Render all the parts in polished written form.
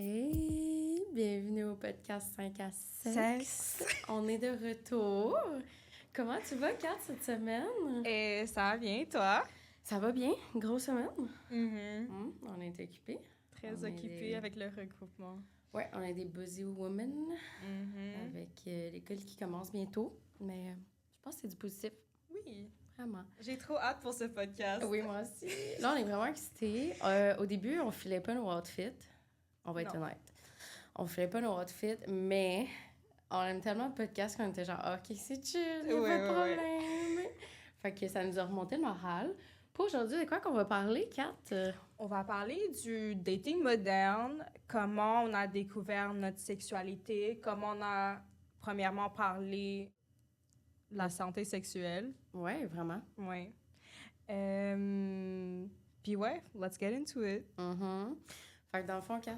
Hey, bienvenue au podcast 5 à 7. Sexe. On est de retour. Comment tu vas, Kat, cette semaine? Et ça va bien, toi? Ça va bien? Grosse semaine? Mm-hmm. On est occupés. Très On est occupée avec le regroupement. Ouais, on est des busy women Mm-hmm. avec l'école qui commence bientôt. Mais je pense que c'est du positif, Oui, vraiment. j'ai trop hâte pour ce podcast. Oui, moi aussi. Là, on est vraiment excités. Au début, on filait pas nos outfits. On va être Non. honnête. On filait pas nos outfits, mais on aime tellement le podcast qu'on était genre, OK, c'est chill, y a pas de problème. Fait que ça nous a remonté le moral. Pour aujourd'hui, de quoi qu'on va parler, Kat? On va parler du dating moderne, comment on a découvert notre sexualité, comment on a premièrement parlé de la santé sexuelle. Ouais, vraiment. Ouais. Puis ouais, let's get into it. Mm-hmm. Fait que dans le fond, Kat,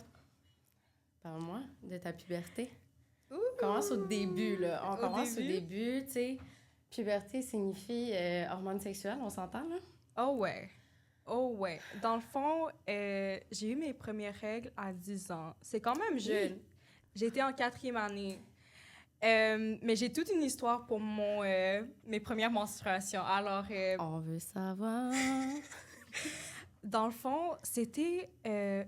parle-moi de ta puberté. Ouh! On commence au début, là. On commence au début? début, tu sais. Puberté signifie hormones sexuelles, on s'entend, là? Oh ouais. Oh ouais. Dans le fond, j'ai eu mes premières règles à 10 ans. C'est quand même jeune. J'étais en 4e année. Mais j'ai toute une histoire pour mes premières menstruations. Alors, On veut savoir. dans le fond, c'était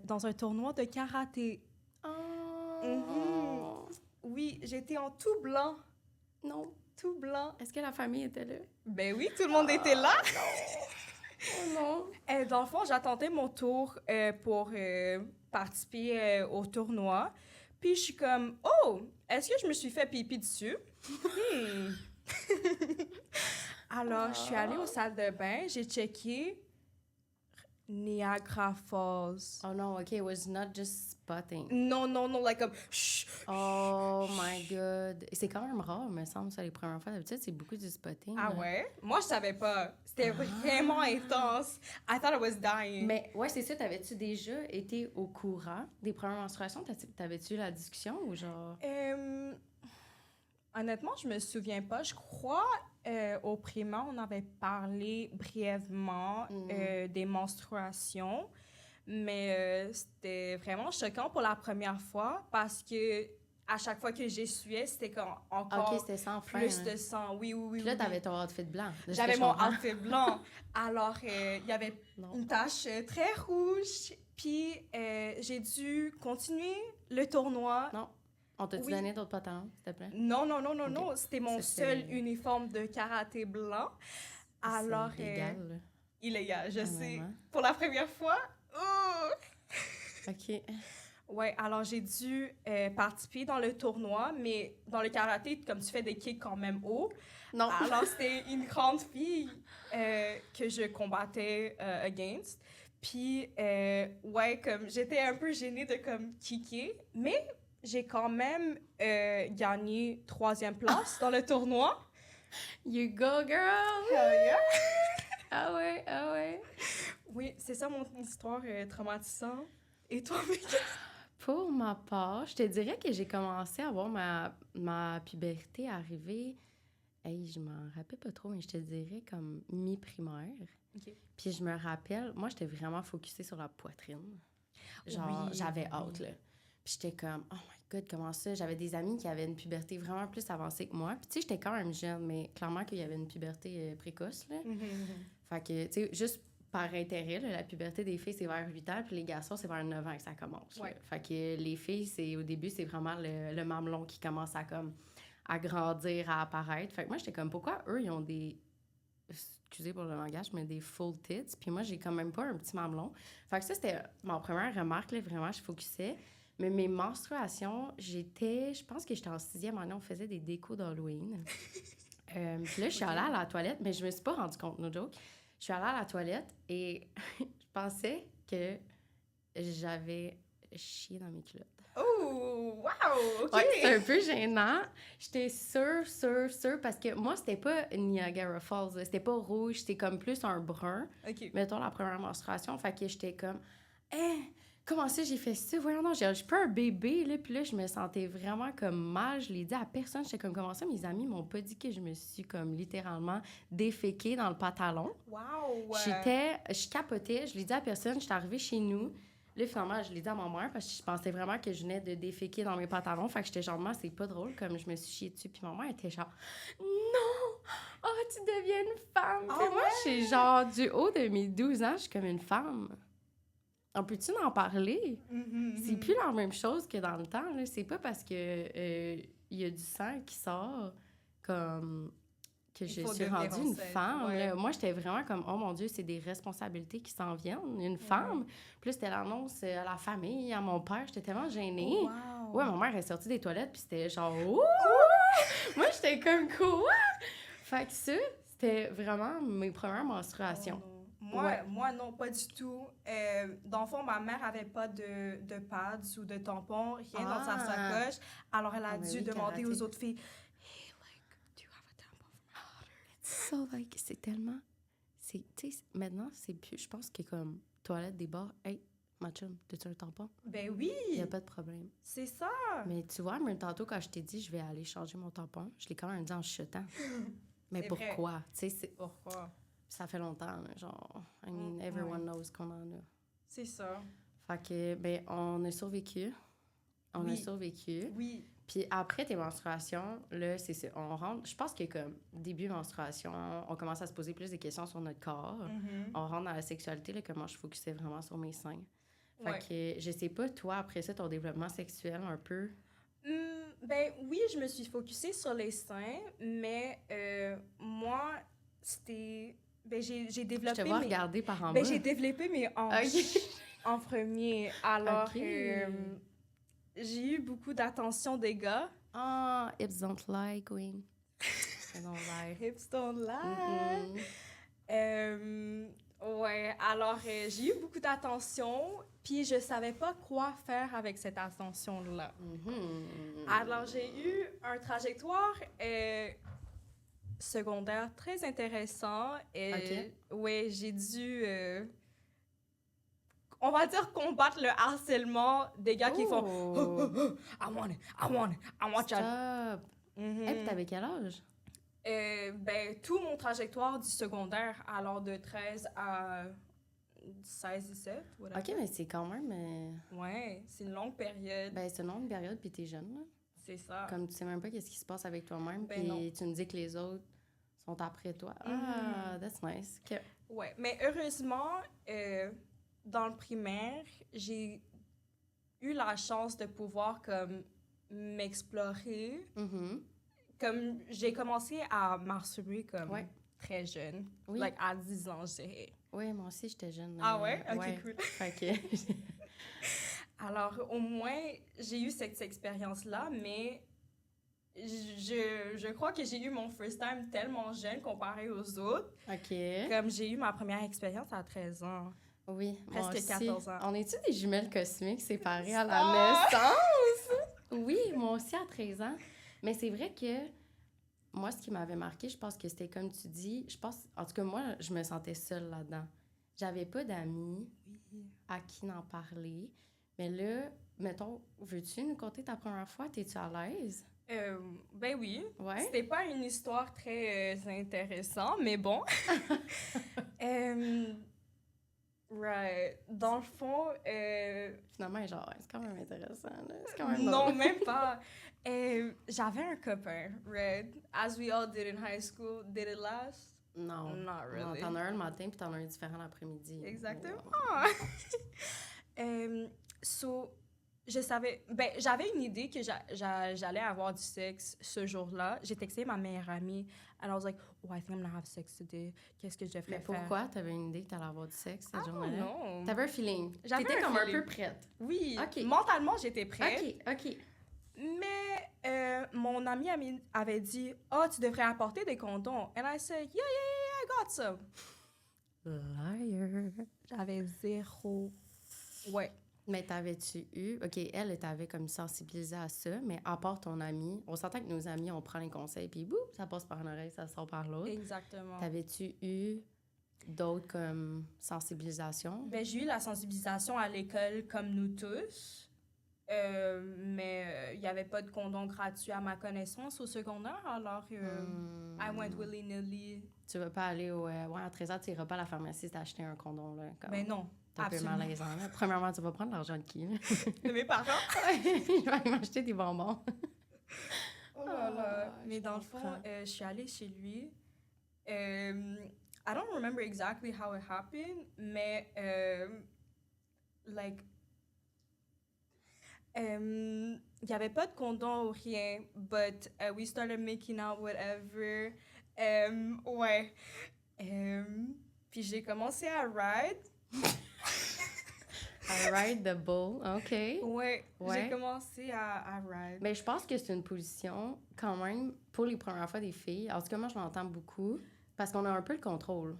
dans un tournoi de karaté. Oh! Mhm. Oui, j'étais en tout blanc. Non. Tout blanc. Est-ce que la famille était là? Ben oui, tout le monde était là. Oh non! Dans le fond, j'attendais mon tour pour participer au tournoi. Puis je suis comme, oh, est-ce que je me suis fait pipi dessus? Alors, je suis allée aux salles de bain, j'ai checké Niagara Falls. Oh non, OK, it was not just spotting. Non, non, non, like comme, chut. Oh my God. Et c'est quand même rare, me semble, ça, les premières fois. D'habitude, c'est beaucoup du spotting. Ah là. ouais? Moi, je savais pas. C'était vraiment intense. I thought I was dying. Mais ouais, c'est ça. T'avais-tu déjà été au courant des premières menstruations? T'avais-tu eu la discussion ou genre... Honnêtement, je me souviens pas. Je crois au primaire, on avait parlé brièvement des menstruations, mais c'était vraiment choquant pour la première fois parce que à chaque fois que j'essuyais, c'était encore OK, c'était sans fin. plus hein. de sang. Oui, oui, oui. Puis là, oui. t'avais ton outfit blanc. de ce que J'avais je mon comprends. outfit blanc. Alors, il y avait Non. une tache très rouge. Puis, j'ai dû continuer le tournoi. Non. On t'a-tu Oui. donné d'autres pantalons, s'il te plaît? Non, non, non, non, Ok. non. C'était mon Ça, seul c'est- uniforme de karaté blanc. Alors, C'est légal, là. illégal, je Ah, sais. vraiment? Pour la première fois. Oh! OK. Ouais, alors j'ai dû participer dans le tournoi, mais dans le karaté, comme tu fais des kicks quand même haut. Non. Alors, c'était une grande fille que je combattais against. Puis, ouais, comme j'étais un peu gênée de comme kicker, mais j'ai quand même gagné 3e place dans le tournoi. You go, girl! Hell yeah! Ah ouais, ah ouais. Oui, c'est ça mon histoire traumatisante. Et toi, Mika? Pour ma part, je te dirais que j'ai commencé à voir ma puberté arriver. Hey, je m'en rappelle pas trop, mais je te dirais comme mi-primaire. OK. Puis je me rappelle, moi, j'étais vraiment focusée sur la poitrine. Genre, Oui, j'avais oui. hâte, là. Puis j'étais comme, oh my God, comment ça? J'avais des amis qui avaient une puberté vraiment plus avancée que moi. Puis tu sais, j'étais quand même jeune, mais clairement qu'il y avait une puberté précoce, là. Fait que, tu sais, juste par intérêt, là, la puberté des filles, c'est vers 8 ans, puis les garçons, c'est vers 9 ans que ça commence. là. Ouais. Fait que les filles, au début, c'est vraiment le mamelon qui commence à grandir, à apparaître. Fait que moi, j'étais comme, pourquoi eux, ils ont des... Excusez pour le langage, mais des full tits. Puis moi, j'ai quand même pas un petit mamelon. Fait que ça, c'était ma première remarque, là, vraiment, je focusais. Mais mes menstruations, je pense que j'étais en 6e année, on faisait des décos d'Halloween. Puis là, je suis allée à la toilette, mais je me suis pas rendu compte, no joke. Je suis allée à la toilette et je pensais que j'avais chié dans mes culottes. Oh, wow! OK! Ouais, c'est un peu gênant. J'étais sûre, parce que moi, c'était pas Niagara Falls, là. C'était pas rouge, c'était comme plus un brun. OK. Mettons la première menstruation, fait que j'étais comme, comment ça j'ai fait ça? Voyons, non, je suis pas un bébé, là. Puis là, je me sentais vraiment comme mal. Je l'ai dit à personne. J'étais comme, comment ça? Mes amis m'ont pas dit que je me suis comme littéralement déféquée dans le pantalon. Wow! Je capotais, je l'ai dit à personne. J'étais arrivée chez nous. Là, finalement, je l'ai dit à ma mère parce que je pensais vraiment que je venais de déféquer dans mes pantalons. Fait que j'étais genre, c'est pas drôle, comme je me suis chiée dessus. Puis ma mère était genre, non! Oh, tu deviens une femme! Puis moi, je suis genre, du haut de mes 12 ans, je suis comme une femme. On peut-tu en parler? C'est plus la même chose que dans le temps, là. C'est pas parce que il y a du sang qui sort comme que je suis rendue une femme. Ouais. Moi, j'étais vraiment comme, oh mon Dieu, c'est des responsabilités qui s'en viennent, une femme. Puis là, c'était l'annonce à la famille, à mon père. J'étais tellement gênée. Oh, wow. Ouais, ma mère est sortie des toilettes, puis c'était genre, ouh! Moi, j'étais comme, quoi? Fait que ça, c'était vraiment mes premières menstruations. Oh, moi, non, pas du tout. Dans le fond, ma mère avait pas de pads ou de tampons, rien dans sa sacoche. Alors, elle a dû demander aux autres filles, « Hey, like, do you have a tampon for my daughter? » So, like, c'est tellement... Tu sais, maintenant, c'est plus... Je pense que comme toilette des bars, « Hey, ma chum, t'as-tu un tampon? » Ben oui! Il y a pas de problème. C'est ça! Mais tu vois, même tantôt, quand je t'ai dit, je vais aller changer mon tampon, je l'ai quand même dit en chuchotant. Mais pourquoi? Tu sais, c'est... Pourquoi? Ça fait longtemps, là, genre... I mean, everyone knows qu'on en a. C'est ça. Fait que, ben, on a survécu. On a survécu. Oui. Puis après tes menstruations, là, c'est ça. On rentre... Je pense que, comme, début menstruation, on commence à se poser plus des questions sur notre corps. On rentre dans la sexualité, là, comment je focusais vraiment sur mes seins. Fait que, je sais pas, toi, après ça, ton développement sexuel, un peu... Ben oui, je me suis focusée sur les seins, mais moi, c'était... Ben, j'ai développé... Je te vois regarder par en bas. Ben, j'ai développé mes hanches en premier. Alors, j'ai eu beaucoup d'attention des gars. Ah, hips don't lie, queen. They don't lie. Hips don't lie. Ouais, alors j'ai eu beaucoup d'attention, puis je savais pas quoi faire avec cette attention-là. Alors, j'ai eu un trajectoire secondaire très intéressant. Et ouais, j'ai dû, on va dire, combattre le harcèlement des gars qui font I want it, I want it, I want it. Stop! Et puis t'avais quel âge? Ben, tout mon trajectoire du secondaire, alors de 13 à 16, 17, whatever. OK, mais c'est quand même... Ouais, c'est une longue période. Ben, c'est une longue période, puis t'es jeune, là. C'est ça. Comme tu sais même pas qu'est-ce qui se passe avec toi-même, Ben puis non. tu me dis que les autres sont après toi. Ah, that's nice. Okay. Ouais, mais heureusement, dans le primaire, j'ai eu la chance de pouvoir, comme, m'explorer. Comme, j'ai commencé à masturber, comme, très jeune. Oui. Like, à 10 ans, je dirais. Oui, moi aussi, j'étais jeune. Ah ouais? OK, cool. Fait que... Alors, au moins, j'ai eu cette expérience-là, mais je crois que j'ai eu mon first time tellement jeune comparé aux autres. OK. Comme j'ai eu ma première expérience à 13 ans. Oui, presque 14 ans. On est-tu des jumelles cosmiques séparées à la naissance? Oui, moi aussi à 13 ans. Mais c'est vrai que moi, ce qui m'avait marqué, je pense que c'était comme tu dis, en tout cas, moi, je me sentais seule là-dedans. J'avais pas d'amis à qui en parler. Mais là, mettons, veux-tu nous conter ta première fois? T'es-tu à l'aise? Ben oui. Ouais? C'était pas une histoire très intéressante, mais bon. Right. Dans le fond... Finalement, genre, c'est quand même intéressant, là. C'est quand même non, drôle. même pas. J'avais un copain, right? As we all did in high school. Did it last? Non. Not really. Non, t'en as un le matin, puis t'en as un différent l'après-midi. Exactement. So, je savais... Ben, j'avais une idée que j'allais avoir du sexe ce jour-là. J'ai texté ma meilleure amie. And I was like, oh, I think I'm gonna have sex today. Qu'est-ce que je devrais faire? Mais pourquoi? T'avais une idée que t'allais avoir du sexe cette journée-là? Non. T'avais un feeling. J'avais T'étais un comme feeling. un peu prête. Oui. OK. Mentalement, j'étais prête. OK. Mais mon ami avait dit, oh, tu devrais apporter des condoms. And I said, yeah, I got some. Liar. J'avais 0. Ouais. Mais t'avais-tu eu... OK, elle t'avait comme sensibilisé à ça, mais à part ton ami, on s'entend que nos amis, on prend les conseils, puis boum, ça passe par une oreille, ça sort par l'autre. Exactement. T'avais-tu eu d'autres comme sensibilisations? Ben, j'ai eu la sensibilisation à l'école comme nous tous. Mais il n'y avait pas de condom gratuit à ma connaissance au secondaire, alors I went willy-nilly. Tu vas pas aller à 13 ans, tu iras pas à la pharmacie t'acheter un condom, là. Comme... Ben non. C'est un peu Absolument. malaisant, là. Premièrement, tu vas prendre l'argent de qui, là? De mes parents. Je vais aller m'acheter des bonbons. Oh là là. Ah, Mais je dans le fond, comprends. je suis allée chez lui. I don't remember exactly how it happened, mais like il y avait pas de condom ou rien, but we started making out whatever. Ouais. Puis j'ai commencé à ride. I ride the bull, OK. Ouais, Ouais. j'ai commencé à ride. Mais je pense que c'est une position, quand même, pour les premières fois des filles. En tout cas, moi, je l'entends beaucoup, parce qu'on a un peu le contrôle.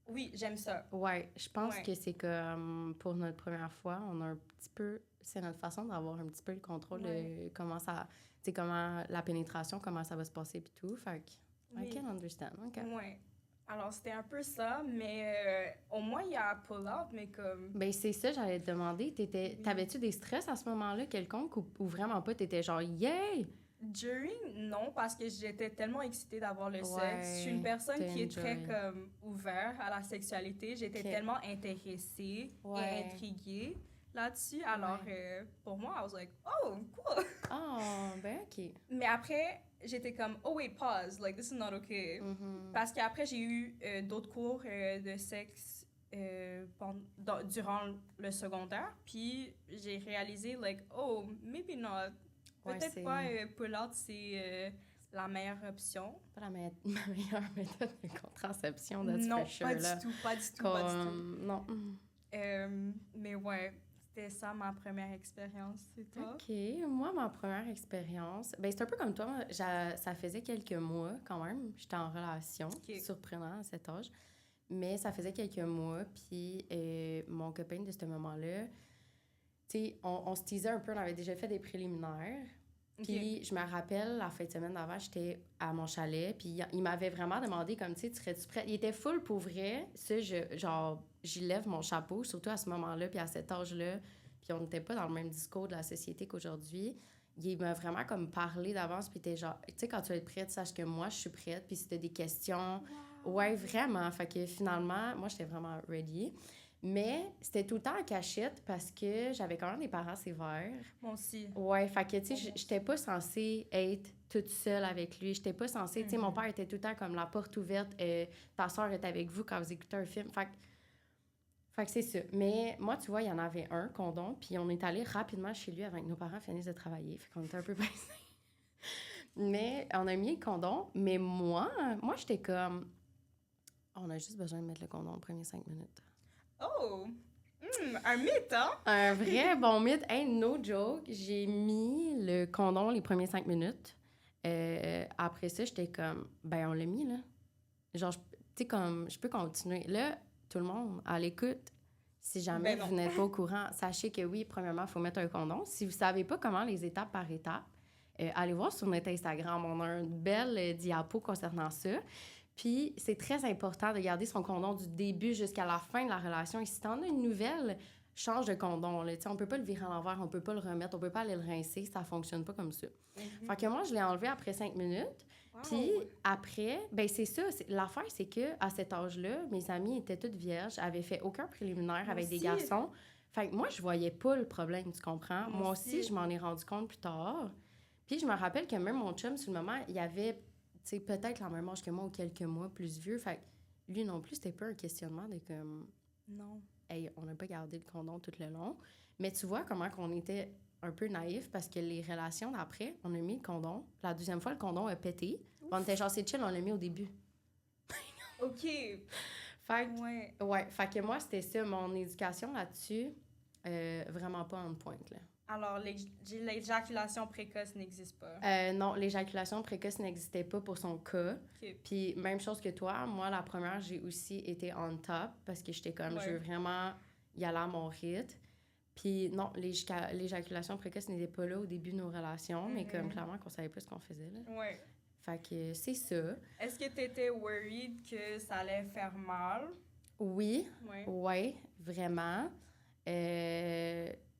Oui, j'aime ça. Ouais, je pense Ouais. que c'est comme, pour notre première fois, on a un petit peu... C'est notre façon d'avoir un petit peu le contrôle de comment ça... Tu sais, comment la pénétration, comment ça va se passer, puis tout. Fait que, I Oui. can understand, OK. Ouais. Alors, c'était un peu ça, mais au moins, il y a pull-out, mais comme... Ben c'est ça, j'allais te demander. Oui. T'avais-tu des stress à ce moment-là, quelconque, ou vraiment pas? T'étais genre, yay! During, non, parce que j'étais tellement excitée d'avoir le Ouais, sexe. Je suis une personne qui est très t'enjoy. comme ouverte à la sexualité. J'étais Ok. tellement intéressée Ouais. et intriguée là-dessus. Alors, pour moi, I was like, oh, cool. Oh, ben OK. Mais après, j'étais comme, oh wait, pause, like this is not okay. Mhm. Parce qu'après, j'ai eu d'autres cours de sexe durant le secondaire. Puis j'ai réalisé, like, oh, maybe not. Ouais, Peut-être c'est pas pull-out, c'est la meilleure option. pas la meilleure méthode de contraception, that's Non, for sure, pas là. du tout, pas du tout, pas du tout. Non. Mais ouais, c'était ça ma première expérience. C'est toi? OK. Moi, ma première expérience, ben c'est un peu comme toi. Moi, ça faisait quelques mois, quand même. J'étais en relation. OK. Surprenant à cet âge. Mais ça faisait quelques mois, puis mon copain de ce moment-là, tu sais, on se teasait un peu, on avait déjà fait des préliminaires. Puis je me rappelle, la fin de semaine d'avant, j'étais à mon chalet, puis il m'avait vraiment demandé, comme, tu sais, tu serais-tu prête? Il était full pour vrai. Ça, genre, j'y lève mon chapeau, surtout à ce moment-là, puis à cet âge-là. Puis on n'était pas dans le même discours de la société qu'aujourd'hui. Il m'a vraiment comme parlé d'avance, puis il était genre, tu sais, quand tu vas être prête, sache que moi, je suis prête, puis si t'as des questions... Wow. Ouais, vraiment. Fait que finalement, moi, j'étais vraiment ready. Mais c'était tout le temps en cachette parce que j'avais quand même des parents sévères. Moi aussi. Ouais, fait que, tu sais, j'étais pas censée être toute seule avec lui. J'étais pas censée... Tu sais, mon père était tout le temps comme la porte ouverte. Ta soeur est avec vous quand vous écoutez un film. Fait que c'est ça. Mais moi, tu vois, il y en avait un, condom, puis on est allé rapidement chez lui avant que nos parents finissent de travailler. Fait qu'on était un peu pressés. Mais on a mis le condom. Mais moi j'étais comme... On a juste besoin de mettre le condom les premières 5 minutes. Oh! Un mythe, hein? Un vrai bon mythe. Hey, no joke. J'ai mis le condom les premières 5 minutes. Après ça, j'étais comme, ben on l'a mis, là. Genre, tu sais, comme, je peux continuer. Là, tout le monde, à l'écoute, si jamais Ben non. vous n'êtes pas au courant, sachez que oui, premièrement, il faut mettre un condom. Si vous ne savez pas comment les étapes par étapes, allez voir sur notre Instagram. On a une belle diapo concernant ça. Puis, c'est très important de garder son condom du début jusqu'à la fin de la relation. Et si t'en as une nouvelle, change de condom. Là. On peut pas le virer à l'envers, on peut pas le remettre, on peut pas aller le rincer. Ça fonctionne pas comme ça. Fait que moi, je l'ai enlevé après 5 minutes. Wow. Puis après, ben c'est ça. L'affaire, c'est qu'à cet âge-là, mes amies étaient toutes vierges, avaient fait aucun préliminaire Moi avec des aussi. garçons. Fait que moi, je voyais pas le problème, tu comprends? Moi aussi, je m'en ai rendu compte plus tard. Puis je me rappelle que même mon chum, sur le moment, il avait... C'est peut-être la même âge que moi ou quelques mois plus vieux. Fait que lui non plus, c'était pas un questionnement de comme... Non. Hey, on n'a pas gardé le condom tout le long. Mais tu vois comment qu'on était un peu naïfs parce que les relations d'après, on a mis le condom. La deuxième fois, le condom a pété. On était genre, c'est chill, on l'a mis au début. OK. Fait que, Ouais. fait que moi, c'était ça, mon éducation là-dessus, vraiment pas on point, là. Alors, l'éjaculation précoce n'existe pas. Non, l'éjaculation précoce n'existait pas pour son cas. OK. Puis même chose que toi, moi, la première, j'ai aussi été on top parce que j'étais comme, je veux vraiment y aller à mon rythme. Puis non, l'éjaculation précoce n'était pas là au début de nos relations, mais comme clairement qu'on savait pas ce qu'on faisait, là. Ouais. Fait que c'est ça. Est-ce que tu étais worried que ça allait faire mal? Oui, Ouais. ouais, vraiment.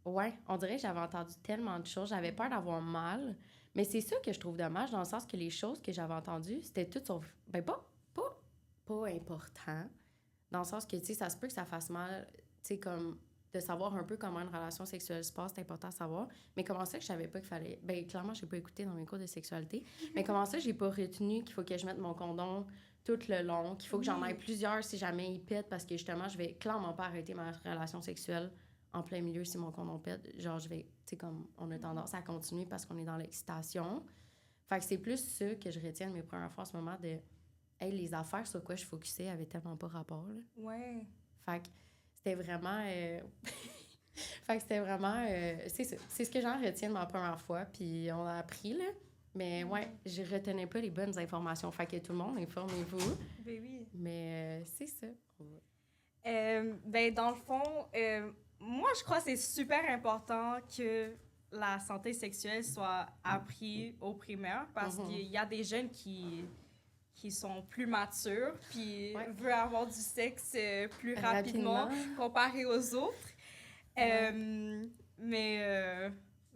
Ouais, on dirait que j'avais entendu tellement de choses. J'avais peur d'avoir mal. Mais c'est ça que je trouve dommage, dans le sens que les choses que j'avais entendues, c'était tout sauf... Ben, pas important. Dans le sens que, tu sais, ça se peut que ça fasse mal. Tu sais, comme de savoir un peu comment une relation sexuelle se passe, c'est important à savoir. Mais comment ça que je savais pas qu'il fallait... Ben, clairement, j'ai pas écouté dans mes cours de sexualité. Mais comment ça, j'ai pas retenu qu'il faut que je mette mon condom tout le long, qu'il faut que j'en aille plusieurs si jamais il pète, parce que justement, je vais clairement pas arrêter ma relation sexuelle en plein milieu si mon condom pète. Genre, je vais... Tu sais, comme on a tendance à continuer parce qu'on est dans l'excitation. Fait que c'est plus ça que je retiens de mes premières fois en ce moment de... Hey, les affaires sur quoi je focusais avaient tellement pas rapport, là. Ouais. Fait que c'était vraiment... fait que c'était vraiment... c'est ça. C'est ce que j'en retiens de ma première fois, puis on a appris, là. Mais ouais, je retenais pas les bonnes informations. Fait que tout le monde, informez-vous. Ben oui. Mais c'est ça. Ben, dans le fond, moi, je crois que c'est super important que la santé sexuelle soit apprise au primaire parce qu'il y a des jeunes qui sont plus matures puis veulent avoir du sexe plus rapidement comparé aux autres.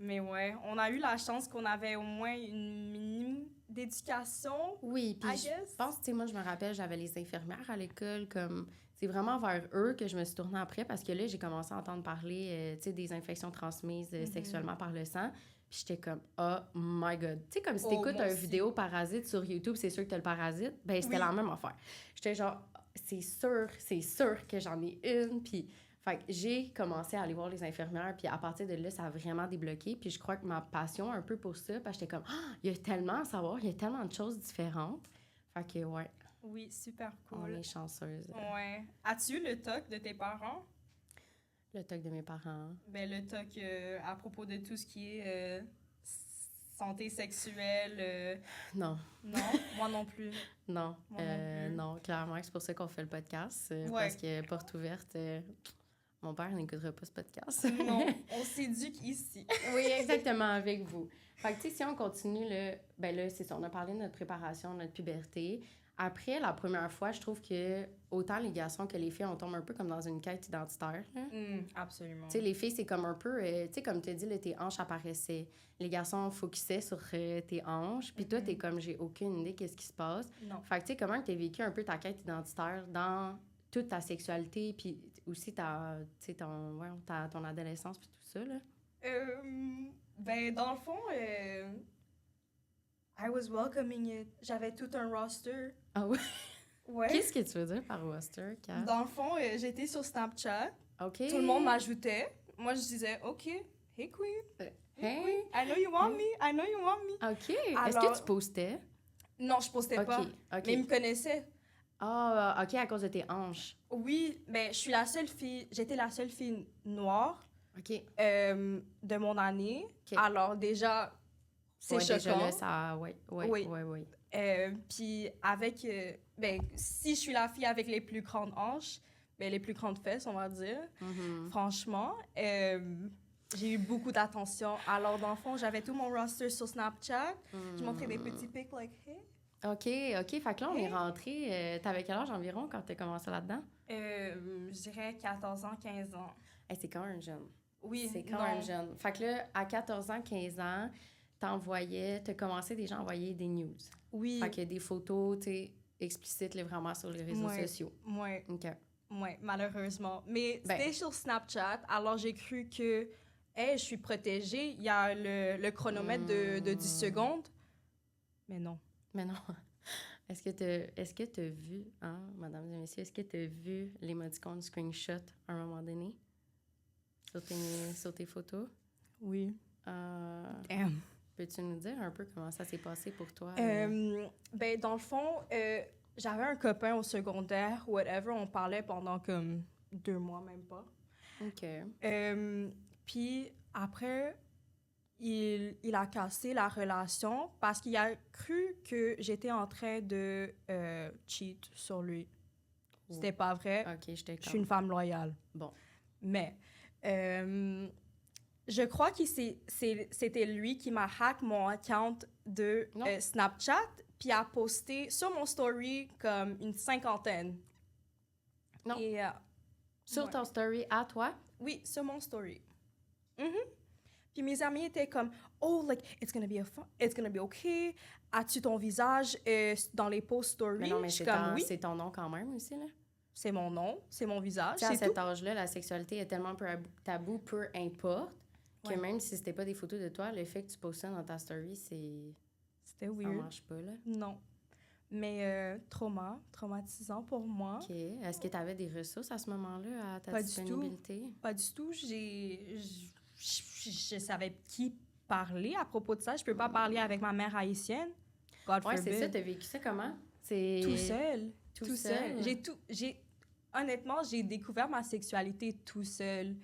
Mais ouais, on a eu la chance qu'on avait au moins une minimum d'éducation. Oui, puis je pense, tu sais, moi, je me rappelle, j'avais les infirmières à l'école, comme, c'est vraiment vers eux que je me suis tournée après, parce que là, j'ai commencé à entendre parler, tu sais, des infections transmises sexuellement par le sang, puis j'étais comme, oh my God. Tu sais, comme si t'écoutes une vidéo parasite sur YouTube, c'est sûr que t'as le parasite, ben c'était la même affaire. J'étais genre, c'est sûr que j'en ai une, puis... Fait que j'ai commencé à aller voir les infirmières, puis à partir de là, ça a vraiment débloqué. Puis je crois que ma passion un peu pour ça, parce que j'étais comme, il y a tellement à savoir, il y a tellement de choses différentes. Fait que, ouais. Oui, super cool. On est chanceuse. Ouais. As-tu eu le TOC de tes parents? Le TOC de mes parents? Ben, le TOC à propos de tout ce qui est santé sexuelle. Non. Non? Moi non plus. Non. Non, clairement, c'est pour ça qu'on fait le podcast. Parce que porte ouverte... Mon père n'écoutera pas ce podcast. Non, on s'éduque ici. Oui, exactement, avec vous. Fait que, tu sais, si on continue, là, c'est ça, on a parlé de notre préparation, de notre puberté. Après, la première fois, je trouve que autant les garçons que les filles, on tombe un peu comme dans une quête identitaire. Absolument. Tu sais, les filles, c'est comme un peu... tu sais, comme tu as dit, là, tes hanches apparaissaient. Les garçons focusaient sur tes hanches. Puis toi, t'es comme, j'ai aucune idée qu'est-ce qui se passe. Non. Fait que, tu sais, comment t'as vécu un peu ta quête identitaire dans toute ta sexualité, puis aussi ton adolescence, puis tout ça, là? Ben, dans le fond, I was welcoming it. J'avais tout un roster. Ah oui? Ouais. Qu'est-ce que tu veux dire par roster, Kat? Dans le fond, j'étais sur Snapchat. OK. Tout le monde m'ajoutait. Moi, je disais, OK, hey queen. Hey. I know you want me. I know you want me. OK. Est-ce que tu postais? Non, je postais pas. OK. Mais ils me connaissaient. Ah, OK, à cause de tes hanches. Oui, mais j'étais la seule fille noire OK. de mon année. OK. Alors déjà, c'est choquant. Déjà là, ça... Oui. Puis avec... si je suis la fille avec les plus grandes hanches, les plus grandes fesses, on va dire, franchement, j'ai eu beaucoup d'attention. Alors, dans le fond, j'avais tout mon roster sur Snapchat. Je montrais des petits pics, like, hey. OK. Fait que là, on est rentré... T'avais quel âge environ quand t'as commencé là-dedans? Je dirais 14 ans, 15 ans. Hey, c'est quand même jeune. Oui, c'est quand même jeune. Fait que là, à 14 ans, 15 ans, t'as commencé déjà à envoyer des news. Oui. Fait que des photos, tu sais, explicites, là, vraiment sur les réseaux sociaux. Oui. OK. Oui, malheureusement. Mais c'était sur Snapchat, alors j'ai cru que, je suis protégée. Il y a le chronomètre de 10 secondes. Mais non. Est-ce que t'as vu, hein, mesdames et messieurs, est-ce que t'as vu l'émoticône screenshot à un moment donné sur tes photos? Oui. Damn. Peux-tu nous dire un peu comment ça s'est passé pour toi? Ben, dans le fond, j'avais un copain au secondaire, whatever, on parlait pendant comme 2 mois, même pas. OK. Puis après, il a cassé la relation parce qu'il a cru que j'étais en train de cheat sur lui. C'était pas vrai. OK, je suis une femme loyale. Bon. Mais je crois que c'était lui qui m'a hack mon account de Snapchat puis a posté sur mon story comme une 50aine. Non. Et, sur ton story à toi? Oui, sur mon story. Puis mes amis étaient comme, oh, like, it's gonna be okay. As-tu ton visage dans les posts stories? Mais non, mais c'est ton nom quand même aussi, là? c'est mon nom, c'est mon visage, Tu sais, à c'est cet tout. âge-là, la sexualité est tellement tabou, peu importe, que Ouais. même si c'était pas des photos de toi, le fait que tu postes ça dans ta story, C'était ça weird. marche pas, là. Non. Mais traumatisant pour moi. OK. Est-ce que tu avais des ressources à ce moment-là, à ta Pas du tout. disponibilité? Pas du tout. Je savais qui parler à propos de ça. Je peux pas parler avec ma mère haïtienne. God Ouais, c'est ça. forbid. T'as vécu ça comment? C'est... Tout seul. Tout seul? Honnêtement, j'ai découvert ma sexualité tout seul.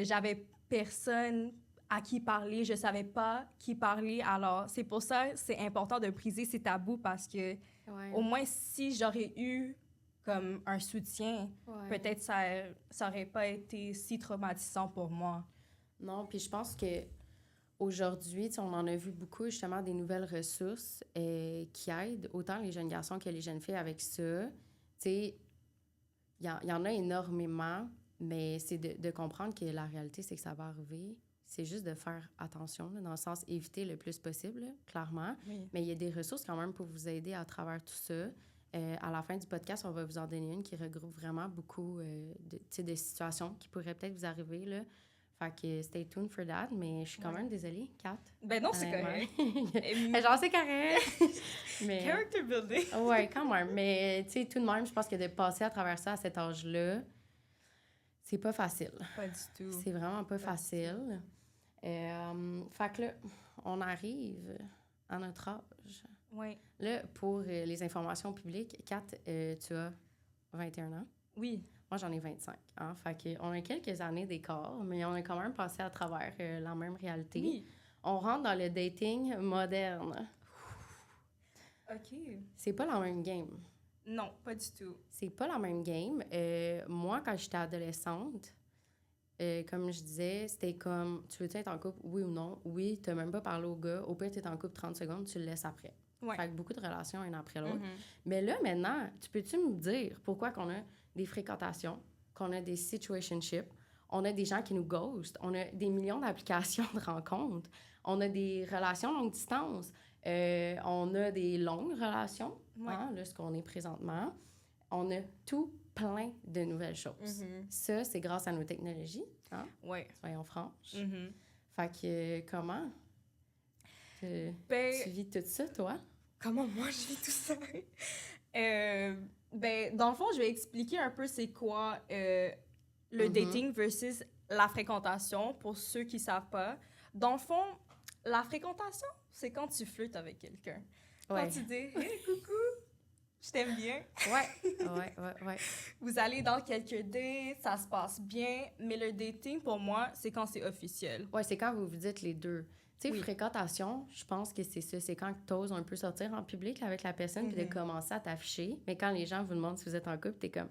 J'avais personne à qui parler. Je savais pas qui parler. Alors, c'est pour ça que c'est important de briser ces tabous parce que Ouais. au moins, si j'aurais eu comme un soutien, Ouais. peut-être ça aurait pas été si traumatisant pour moi. Non, puis je pense que aujourd'hui, tu sais, on en a vu beaucoup, justement, des nouvelles ressources qui aident autant les jeunes garçons que les jeunes filles avec ça. Tu sais, il y en a énormément, mais c'est de comprendre que la réalité, c'est que ça va arriver. C'est juste de faire attention, là, dans le sens éviter le plus possible, là, clairement. Oui. Mais il y a des ressources quand même pour vous aider à travers tout ça. À la fin du podcast, on va vous en donner une qui regroupe vraiment beaucoup de situations qui pourraient peut-être vous arriver, là. Fait que stay tuned for that, mais je suis quand même désolée, Kat. Ben non, c'est correct. Mais genre, c'est correct. Mais, Character building. ouais, quand même. Mais, tu sais, tout de même, je pense que de passer à travers ça à cet âge-là, c'est pas facile. Pas du tout. C'est vraiment pas facile. Fait que là, on arrive à notre âge. Oui. Là, pour les informations publiques, Kat, tu as 21 ans. Oui. Moi, j'en ai 25. Hein? Fait qu'on a quelques années d'écart, mais on a quand même passé à travers la même réalité. Oui. On rentre dans le dating moderne. OK. C'est pas la même game. Non, pas du tout. C'est pas la même game. Moi, quand j'étais adolescente, comme je disais, c'était comme, tu veux-tu être en couple, oui ou non? Oui, t'as même pas parlé au gars. Au pire, t'es en couple 30 secondes, tu le laisses après. Ouais. Fait que beaucoup de relations, une après l'autre. Mhm. Mais là, maintenant, peux-tu me dire pourquoi qu'on a des fréquentations, qu'on a des situationships, on a des gens qui nous ghostent, on a des millions d'applications de rencontres, on a des relations longue distance, on a des longues relations, Ouais. hein, là, ce qu'on est présentement. On a tout plein de nouvelles choses. Mhm. Ça, c'est grâce à nos technologies, hein? Ouais. Soyons franches. Mhm. Fait que, comment Ben, tu vis tout ça, toi? comment moi je vis tout ça? Ben, dans le fond, je vais expliquer un peu c'est quoi le dating versus la fréquentation pour ceux qui savent pas. Dans le fond, la fréquentation, c'est quand tu flirtes avec quelqu'un. Quand Ouais. tu dis « Hey, coucou, je t'aime bien. Ouais. » Vous allez dans quelques dates, ça se passe bien, mais le dating, pour moi, c'est quand c'est officiel. Ouais, c'est quand vous vous dites les deux. Tu sais, Oui. fréquentation, je pense que c'est ça. C'est quand tu oses un peu sortir en public avec la personne puis de commencer à t'afficher. Mais quand les gens vous demandent si vous êtes en couple, t'es comme,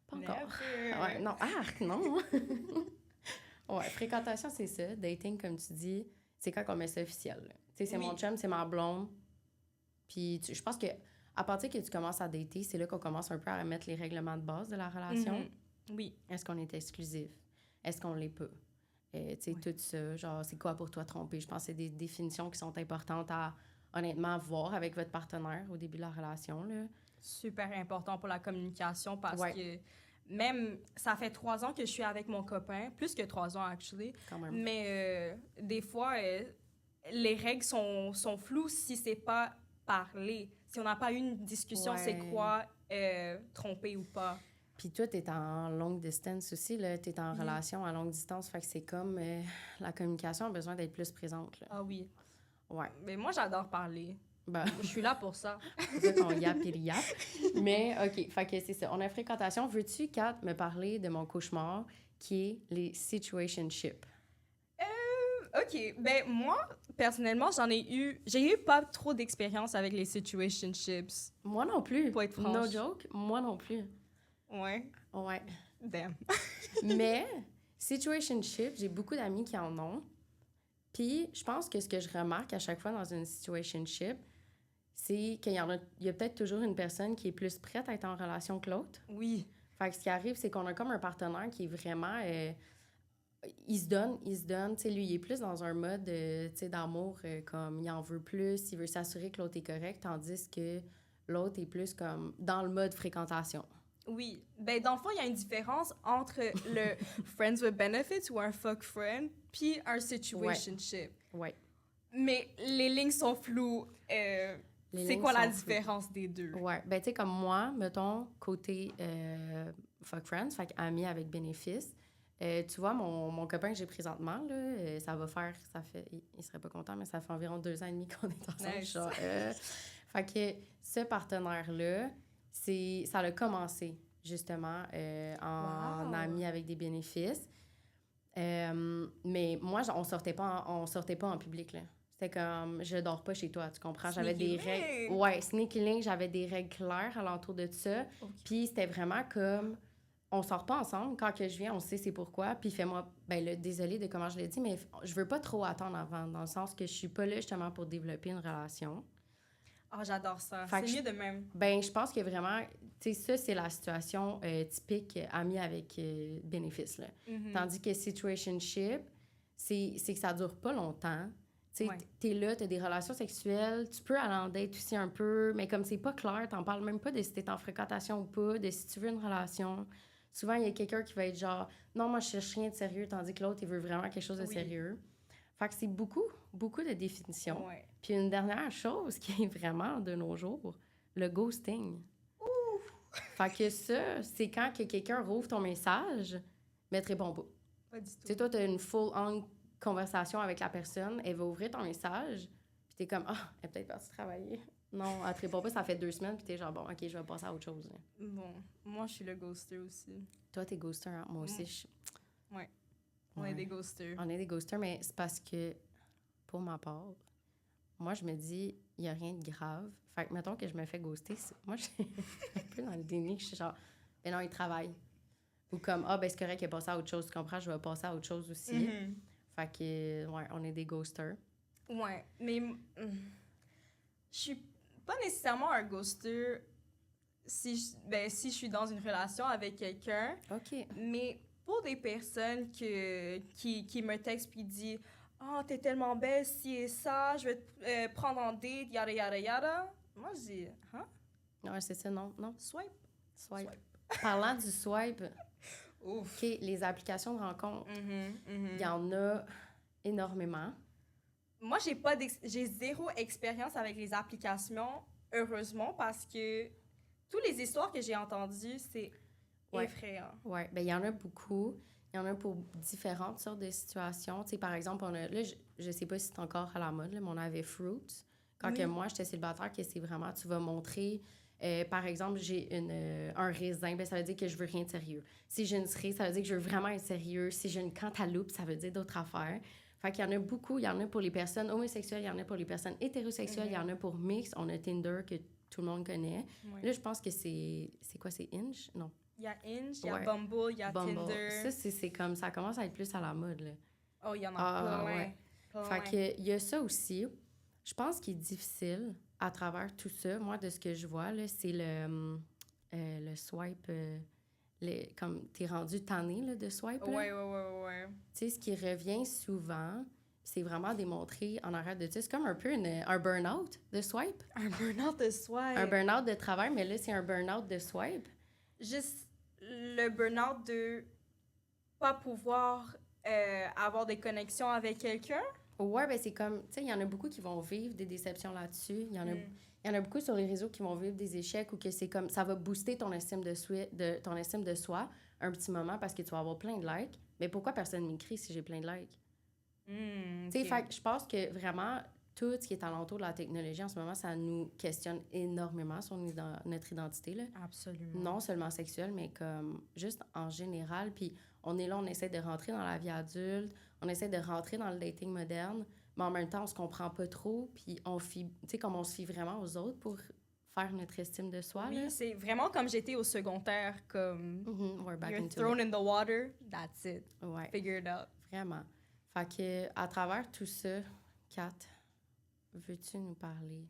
pas encore. Never. Ouais, non, non. Ouais, fréquentation, c'est ça. Dating, comme tu dis, c'est quand on met ça officiel. Tu sais, c'est Oui. mon chum, c'est ma blonde. Puis je pense que à partir que tu commences à dater, c'est là qu'on commence un peu à remettre les règlements de base de la relation. Mhm. Oui. Est-ce qu'on est exclusif? Est-ce qu'on l'est pas? Tu sais, tout ça, genre, c'est quoi pour toi tromper? Je pense que c'est des définitions qui sont importantes à, honnêtement, voir avec votre partenaire au début de la relation, là. Super important pour la communication parce Ouais. que même, ça fait 3 ans que je suis avec mon copain, plus que 3 ans, actually. Quand même. Mais des fois, les règles sont floues si c'est pas parlé. Si on n'a pas eu une discussion, Ouais. c'est quoi tromper ou pas. Puis toi, t'es en longue distance aussi, là. T'es en relation à longue distance, fait que c'est comme la communication a besoin d'être plus présente, là. Ah oui. Ouais. Mais moi, j'adore parler. Ben, Je suis là pour ça. c'est ça qu'on yappe et yappe. Mais, OK, fait que c'est ça. On a fréquentation. Veux-tu, Kat, me parler de mon cauchemar qui est les situationships? OK. Ben, moi, personnellement, j'ai eu pas trop d'expérience avec les situationships. Moi non plus. Pour être No franche. joke, moi non plus. Ouais. Ouais. Damn. Mais, situationship, j'ai beaucoup d'amis qui en ont. Puis, je pense que ce que je remarque à chaque fois dans une situationship, c'est qu'il y a peut-être toujours une personne qui est plus prête à être en relation que l'autre. Oui. Fait que ce qui arrive, c'est qu'on a comme un partenaire qui est vraiment... il se donne. Tu sais, lui, il est plus dans un mode, tu sais, d'amour, comme il en veut plus, il veut s'assurer que l'autre est correct, tandis que l'autre est plus comme dans le mode fréquentation. Oui. Ben, dans le fond, il y a une différence entre le friends with benefits ou un fuck friend, puis un situationship. Ouais. Mais les lignes sont floues. C'est quoi la différence des deux? Ouais. Ben, tu sais, comme moi, mettons, côté fuck friends, fait ami avec bénéfice. Tu vois, mon copain que j'ai présentement, là, il serait pas content, mais ça fait environ 2 ans et demi qu'on est ensemble. Nice. Genre, fait que ce partenaire-là, ça a commencé, justement, en ami avec des bénéfices. Mais moi, on sortait pas en public, là. C'était comme, je dors pas chez toi, tu comprends? J'avais des règles. Ouais, sneaky link, j'avais des règles claires alentour de ça. Okay. Puis c'était vraiment comme, on sort pas ensemble. Quand que je viens, on sait c'est pourquoi. Puis fais-moi, désolé de comment je l'ai dit, mais je veux pas trop attendre avant, dans le sens que je suis pas là justement pour développer une relation. Ah, j'adore ça. C'est mieux de même. Ben, je pense que vraiment, tu sais, ça, c'est la situation typique amie avec bénéfice, là. Mm-hmm. Tandis que situationship, c'est que ça dure pas longtemps. Tu sais, t'es là, t'as des relations sexuelles, tu peux aller en date aussi un peu, mais comme c'est pas clair, t'en parles même pas de si t'es en fréquentation ou pas, de si tu veux une relation. Souvent, il y a quelqu'un qui va être genre, non, moi, je cherche rien de sérieux, tandis que l'autre, il veut vraiment quelque chose de sérieux. Fait que c'est beaucoup de définitions. Ouais. Puis une dernière chose qui est vraiment de nos jours, le ghosting. Ouf! Fait que ça, c'est quand que quelqu'un rouvre ton message, mais te répond pas. Pas du tout. Tu sais, toi, t'as une full-on conversation avec la personne, elle va ouvrir ton message, puis t'es comme, elle est peut-être partie travailler. Non, elle te répond pas, ça fait 2 semaines, puis t'es genre, bon, OK, je vais passer à autre chose. Là. Bon, moi, je suis le ghoster aussi. Toi, t'es ghoster, hein? Moi aussi. Ouais. On est des ghosters. On est des ghosters, mais c'est parce que, pour ma part, moi, je me dis, il n'y a rien de grave. Fait que, mettons que je me fais ghoster, moi, je suis un peu dans le déni, je suis genre, ben non, il travaille. Ou comme, c'est correct qu'il est passé à autre chose, tu comprends, je vais passer à autre chose aussi. Mm-hmm. Fait que, on est des ghosters. Ouais, mais je suis pas nécessairement un ghoster si je suis dans une relation avec quelqu'un. OK. Mais pour des personnes qui me textent puis disent « Oh, t'es tellement belle, ci et ça, je vais te prendre en date, yada, yada, yada. » Moi, je dis « Hein? » Ouais, c'est ça, non. Swipe. Parlant du swipe, ouf. OK, les applications de rencontre, il y en a énormément. Moi, j'ai 0 expérience avec les applications, heureusement, parce que toutes les histoires que j'ai entendues, c'est effrayant. Oui, bien, il y en a beaucoup. Il y en a pour différentes sortes de situations. Tu sais, par exemple, là, je sais pas si c'est encore à la mode, là, mais on avait Fruits. Quand que moi, j'étais célibataire, que c'est vraiment, tu vas montrer... par exemple, j'ai un raisin, ça veut dire que je veux rien de sérieux. Si j'ai une cerise, ça veut dire que je veux vraiment être sérieux. Si j'ai une cantaloupe, ça veut dire d'autres affaires. Fait qu'il y en a beaucoup. Il y en a pour les personnes homosexuelles, il y en a pour les personnes hétérosexuelles, il y en a pour mix. On a Tinder que tout le monde connaît. Ouais. Là, je pense que c'est quoi? C'est Hinge? Non. Il y a Hinge, il y a Bumble, il y a Tinder. Ça, c'est comme... Ça commence à être plus à la mode, là. Oh, il y en a plein. Ouais. Fait qu'il y a ça aussi. Je pense qu'il est difficile... à travers tout ça, moi, de ce que je vois, là, c'est le swipe, comme t'es rendu tanné là, de swipe. Ouais. Tu sais, ce qui revient souvent, c'est vraiment démontré en arrêt de ça. C'est comme un peu un burn-out de swipe. Un burn-out de swipe. Un burn-out de travail, mais là, c'est un burn-out de swipe. Juste le burn-out de pas pouvoir avoir des connexions avec quelqu'un. Ouais, ben c'est comme, tu sais, il y en a beaucoup qui vont vivre des déceptions là-dessus. Il y en a beaucoup sur les réseaux qui vont vivre des échecs ou que c'est comme, ça va booster ton estime de soi un petit moment parce que tu vas avoir plein de likes. Mais pourquoi personne m'écrit si j'ai plein de likes? Tu sais, fait que je pense que vraiment, tout ce qui est alentour de la technologie en ce moment, ça nous questionne énormément sur notre identité, là. Absolument. Non seulement sexuelle, mais comme juste en général. Puis on est là, on essaie de rentrer dans la vie adulte, on essaie de rentrer dans le dating moderne, mais en même temps, on se comprend pas trop, puis on se fie vraiment aux autres pour faire notre estime de soi. Oui, là. C'est vraiment comme j'étais au secondaire, comme we're back you're into thrown it. in the water, that's it. Ouais. Figure it out. Vraiment. Fait que à travers tout ça, Kat, veux-tu nous parler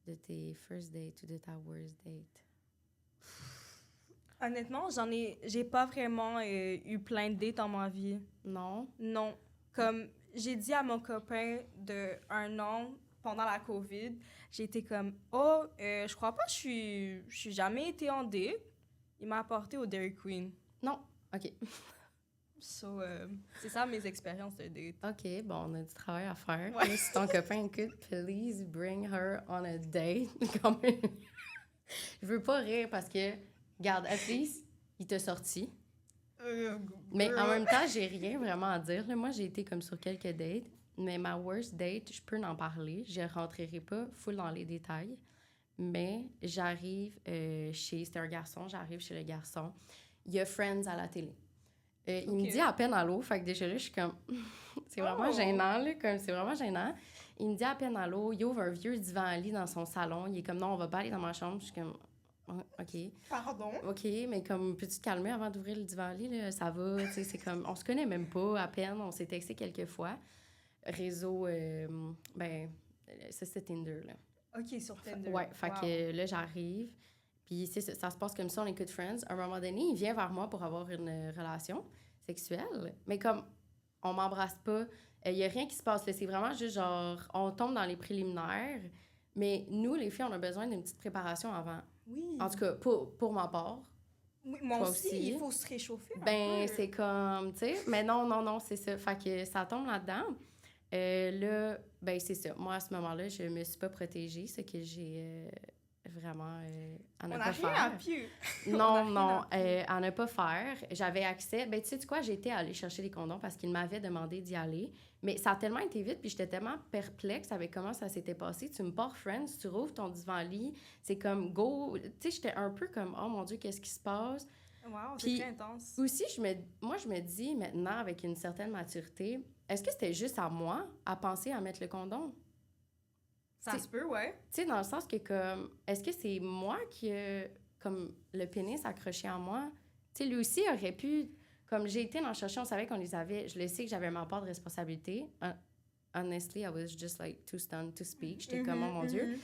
de tes first dates ou de ta worst date? Honnêtement, j'ai pas vraiment eu plein de dates dans ma vie. Non? Non. Comme j'ai dit à mon copain de 1 an pendant la COVID, j'ai été comme je crois pas que je suis jamais été en date. Il m'a apporté au Dairy Queen. Non. OK. So, c'est ça mes expériences de date. OK, bon, on a du travail à faire. Ouais. Si ton copain écoute, please bring her on a date. Comme... Je veux pas rire parce que, regarde, at least, il t'a sorti. Mais en même temps, j'ai rien vraiment à dire. Là, moi, j'ai été comme sur quelques dates, mais ma worst date, je peux en parler. Je rentrerai pas full dans les détails. Mais j'arrive c'était un garçon, j'arrive chez le garçon. Il y a Friends à la télé. Il me dit à peine allô, fait que déjà là, je suis comme... c'est vraiment gênant, là, comme c'est vraiment gênant. Il me dit à peine allô, il ouvre un vieux divan-lit dans son salon. Il est comme, non, on va pas aller dans ma chambre. Je suis comme, OK. Pardon? OK, mais comme, peux-tu te calmer avant d'ouvrir le divan-lit, là? Ça va, tu sais, c'est comme... On se connaît même pas, à peine. On s'est texté quelques fois. Réseau, ça, c'est Tinder, là. OK, sur Tinder. Ouais, fait que là, j'arrive... Puis ça se passe comme ça, on écoute Friends. À un moment donné, il vient vers moi pour avoir une relation sexuelle. Mais comme, on m'embrasse pas, il y a rien qui se passe. Là. C'est vraiment juste genre, on tombe dans les préliminaires. Mais nous, les filles, on a besoin d'une petite préparation avant. Oui. En tout cas, pour ma part. Oui, moi aussi, il faut se réchauffer Ben, c'est comme, tu sais, mais non, c'est ça. Fait que ça tombe là-dedans. Là, ben, c'est ça. Moi, à ce moment-là, je me suis pas protégée, ce que j'ai... vraiment à ne pas faire. On n'a rien à pied. Non, à ne pas faire. J'avais accès. Ben, tu sais quoi, j'étais allée chercher les condoms parce qu'il m'avait demandé d'y aller. Mais ça a tellement été vite, puis j'étais tellement perplexe avec comment ça s'était passé. Tu me pars Friends, tu rouvres ton divan-lit, c'est comme go. Tu sais, j'étais un peu comme, oh mon Dieu, qu'est-ce qui se passe? Wow, puis, c'est très intense. Aussi, je me dis maintenant, avec une certaine maturité, est-ce que c'était juste à moi à penser à mettre le condom? Ça se peut, ouais. Tu sais, dans le sens que, comme, est-ce que c'est moi qui a, comme, le pénis accroché en moi? Tu sais, lui aussi aurait pu, comme j'ai été dans le chercher, on savait qu'on les avait, je le sais que j'avais ma part de responsabilité. Honestly, I was just, like, too stunned to speak. J'étais comme, oh mon Dieu.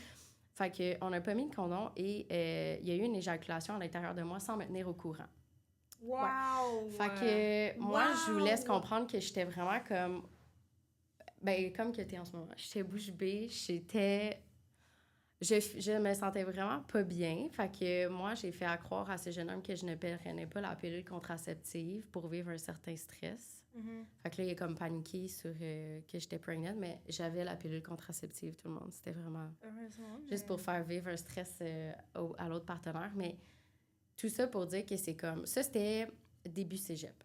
Fait qu'on n'a pas mis de condom et il y a eu une éjaculation à l'intérieur de moi sans me tenir au courant. Wow! Ouais. Fait que moi, je vous laisse comprendre que j'étais vraiment comme... Ben, comme que t'es en ce moment. J'étais bouche bée, je me sentais vraiment pas bien. Fait que moi, j'ai fait croire à ce jeune homme que je ne prenais pas la pilule contraceptive pour vivre un certain stress. Fait que là, il a comme paniqué sur que j'étais pregnant, mais j'avais la pilule contraceptive, tout le monde. C'était vraiment juste pour faire vivre un stress à l'autre partenaire. Mais tout ça pour dire que c'est comme... Ça, c'était début cégep.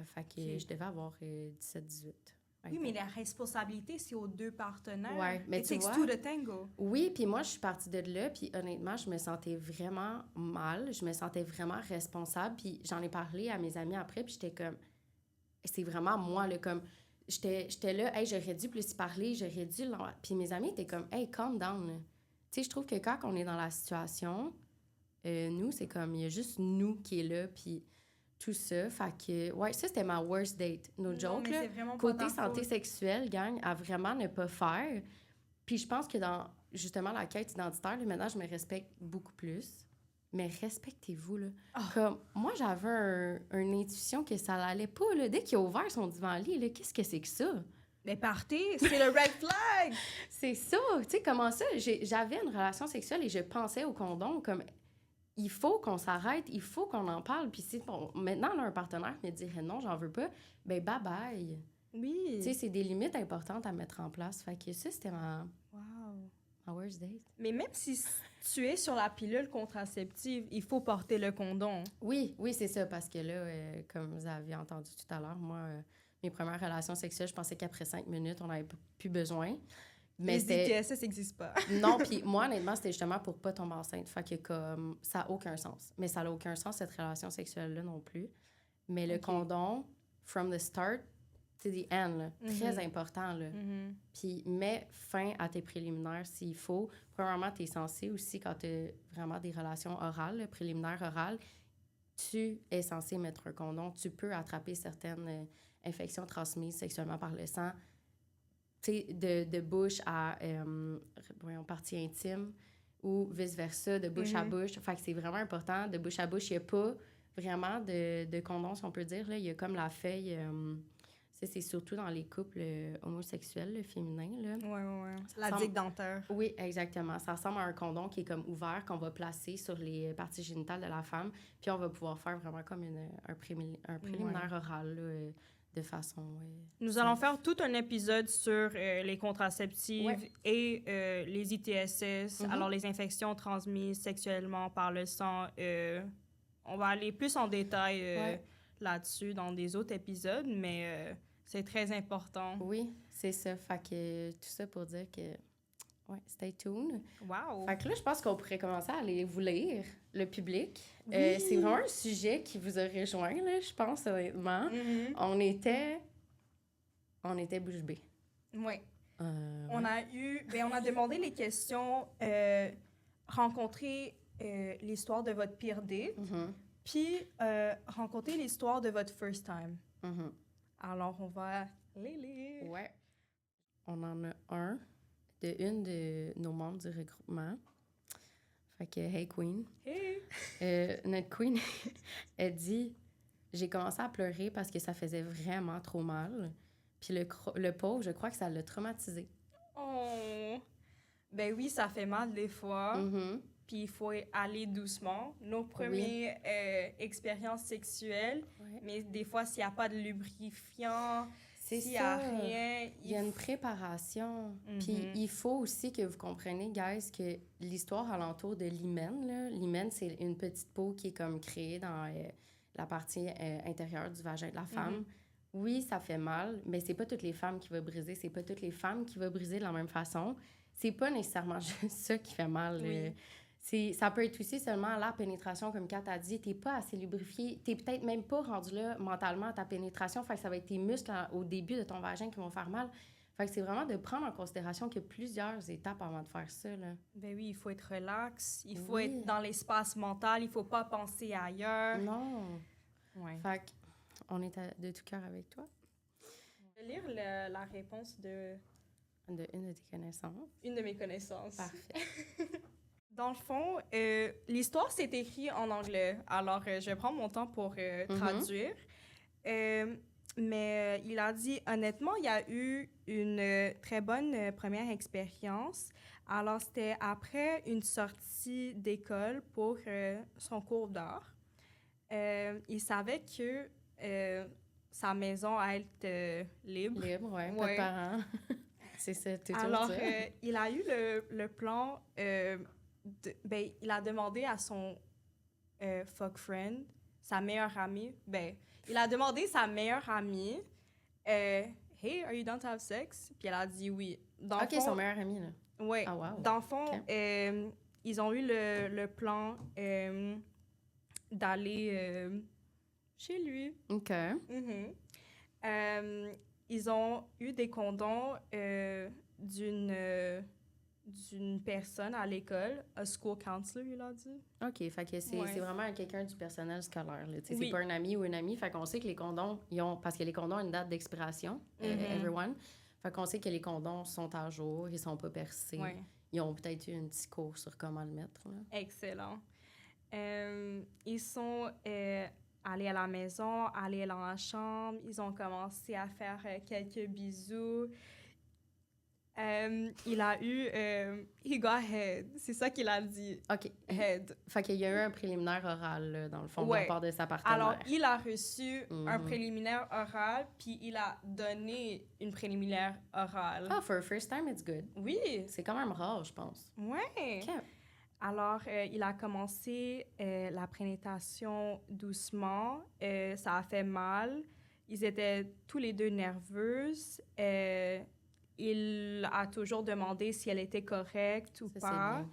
Fait que je devais avoir 17-18. Oui, mais la responsabilité, c'est aux deux partenaires. Ouais, mais It tu takes vois, two to tango. Oui, puis moi, je suis partie de là, puis honnêtement, je me sentais vraiment mal, je me sentais vraiment responsable, puis j'en ai parlé à mes amis après, puis j'étais comme, c'est vraiment moi, là, comme, j'étais là, hey, j'aurais dû plus y parler, j'aurais dû... Puis mes amis étaient comme, hey, calm down, là. Tu sais, je trouve que quand on est dans la situation, nous, c'est comme, il y a juste nous qui est là, puis... tout ça, fait que... Ouais, ça, c'était ma worst date. No joke, là. Côté santé sexuelle, gang, à vraiment ne pas faire. Puis je pense que dans, justement, la quête identitaire, là, maintenant, je me respecte beaucoup plus. Mais respectez-vous, là. Oh. Comme, moi, j'avais une intuition que ça allait pas, là. Dès qu'il a ouvert son divan-lit, là, qu'est-ce que c'est que ça? Mais partez, c'est le red flag! C'est ça! Tu sais, comment ça? J'avais une relation sexuelle et je pensais au condom comme... Il faut qu'on s'arrête, il faut qu'on en parle. Puis si maintenant, on a un partenaire qui me dirait non, j'en veux pas, ben bye-bye. Oui. Tu sais, c'est des limites importantes à mettre en place. Fait que ça, c'était ma worst date. Mais même si tu es sur la pilule contraceptive, il faut porter le condom. Oui, c'est ça. Parce que là, comme vous avez entendu tout à l'heure, moi, mes premières relations sexuelles, je pensais qu'après 5 minutes, on n'avait plus besoin. Mais les ITSS n'existent pas. Non, puis moi, honnêtement, c'était justement pour pas tomber enceinte. Fait que comme, ça n'a aucun sens. Mais ça n'a aucun sens, cette relation sexuelle-là non plus. Mais le condom, from the start to the end, là, très important, là. Puis mets fin à tes préliminaires s'il faut. Premièrement, tu es censé aussi, quand tu as vraiment des relations orales, là, préliminaires orales, tu es censé mettre un condom. Tu peux attraper certaines infections transmises sexuellement par le sang, de bouche à partie intime ou vice-versa, de bouche à bouche. Fait que c'est vraiment important. De bouche à bouche, il n'y a pas vraiment de condom, si on peut dire. Là. Il y a comme la feuille... c'est surtout dans les couples homosexuels, le féminin, là. Ouais. La semble- digue dentaire. Oui, exactement. Ça ressemble à un condom qui est comme ouvert, qu'on va placer sur les parties génitales de la femme, puis on va pouvoir faire vraiment comme un préliminaire oral, là, de façon... Nous allons faire tout un épisode sur les contraceptives et les ITSS, alors les infections transmises sexuellement par le sang. On va aller plus en détail là-dessus dans des autres épisodes, mais c'est très important. Oui, c'est ça. Fait que tout ça pour dire que... Ouais, stay tuned. Wow! Fait que là, je pense qu'on pourrait commencer à aller vous lire, le public. Oui. C'est vraiment un sujet qui vous a rejoint, là, je pense, honnêtement. On était bouche bée. Oui. On a demandé les questions, rencontrer l'histoire de votre pire date, puis rencontrer l'histoire de votre first time. Alors, on va les lire. Ouais. On en a un de une de nos membres du regroupement. Fait que, hey Queen. Hey! Notre Queen, elle dit « J'ai commencé à pleurer parce que ça faisait vraiment trop mal. Puis le pauvre, je crois que ça l'a traumatisé. » Oh! Ben oui, ça fait mal des fois. Puis il faut aller doucement. Nos premières expériences sexuelles, mais des fois, s'il n'y a pas de lubrifiant, s'il n'y a rien... Il y a une préparation. Puis il faut aussi que vous compreniez, guys, que l'histoire alentour de l'hymen, là, l'hymen, c'est une petite peau qui est comme créée dans la partie intérieure du vagin de la femme. Oui, ça fait mal, mais c'est pas toutes les femmes qui vont briser. C'est pas toutes les femmes qui vont briser de la même façon. C'est pas nécessairement juste ça qui fait mal. Ça peut être aussi seulement la pénétration, comme Kat a dit. T'es pas assez lubrifié. T'es peut-être même pas rendu là mentalement à ta pénétration. Fait que ça va être tes muscles au début de ton vagin qui vont faire mal. Fait que c'est vraiment de prendre en considération qu'il y a plusieurs étapes avant de faire ça, là. Ben oui, il faut être relax. Il faut être dans l'espace mental. Il faut pas penser ailleurs. Non. Ouais. Fait qu'on est de tout cœur avec toi. Je vais lire la réponse de une de tes connaissances. Une de mes connaissances. Parfait. Dans le fond, l'histoire s'est écrite en anglais. Alors, je vais prendre mon temps pour traduire. Mais il a dit, honnêtement, il y a eu une très bonne première expérience. Alors, c'était après une sortie d'école pour son cours d'art. Il savait que sa maison allait être libre. Libre, oui. Pas de parents. C'est ça, tout. Alors, il a eu le plan... il a demandé à son fuck friend, sa meilleure amie, il a demandé sa meilleure amie, hey, are you down to have sex? Puis elle a dit oui. Son meilleur ami, là. Oui. Ah, wow. Dans le fond, ils ont eu le plan d'aller chez lui. OK. Ils ont eu des condoms d'une personne à l'école, un school counselor, il a dit. OK, fait que c'est vraiment quelqu'un du personnel scolaire, là. Oui. C'est pas un ami ou une amie, fait qu'on sait que les condoms, parce que les condoms ont une date d'expiration, everyone. Fait qu'on sait que les condoms sont à jour, ils sont pas percés. Ouais. Ils ont peut-être eu un petit cours sur comment le mettre, là. Excellent. Ils sont allés à la maison, allés dans la chambre, ils ont commencé à faire quelques bisous. Il a eu... he got head. C'est ça qu'il a dit. OK. Head. Fait qu'il y a eu un préliminaire oral, là, dans le fond, de la part de sa partenaire. Alors, il a reçu un préliminaire oral, puis il a donné une préliminaire orale. Ah, for a first time, it's good. Oui. C'est quand même rare, je pense. Ouais. OK. Alors, il a commencé la pénétration doucement. Ça a fait mal. Ils étaient tous les deux nerveuses. Il a toujours demandé si elle était correcte ou pas.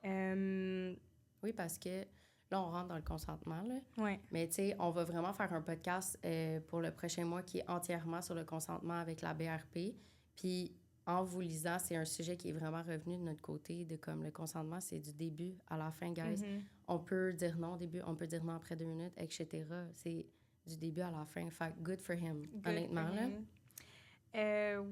Oui, parce que là, on rentre dans le consentement, là. Ouais. Mais tu sais, on va vraiment faire un podcast pour le prochain mois qui est entièrement sur le consentement avec la BRP. Puis, en vous lisant, c'est un sujet qui est vraiment revenu de notre côté, de comme le consentement, c'est du début à la fin, guys. On peut dire non au début, on peut dire non après 2 minutes, etc. C'est du début à la fin. Fait good for him, honnêtement, là.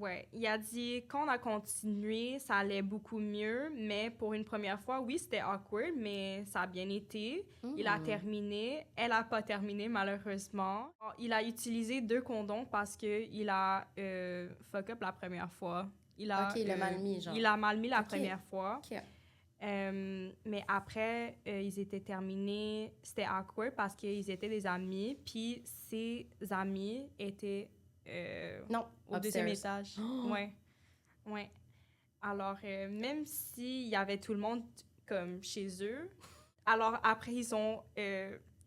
Ouais. Il a dit quand on a continué, ça allait beaucoup mieux, mais pour une première fois, oui, c'était awkward, mais ça a bien été. Il a terminé. Elle a pas terminé, malheureusement. Il a utilisé 2 condoms parce que il a fuck up la première fois. Il l'a mal mis, genre. Il a mal mis la première fois. OK. Mais après, ils étaient terminés. C'était awkward parce qu'ils étaient des amis, puis ses amis étaient Non, au deuxième étage. Ouais. Ouais. Alors, même s'il y avait tout le monde comme chez eux, alors après, ils sont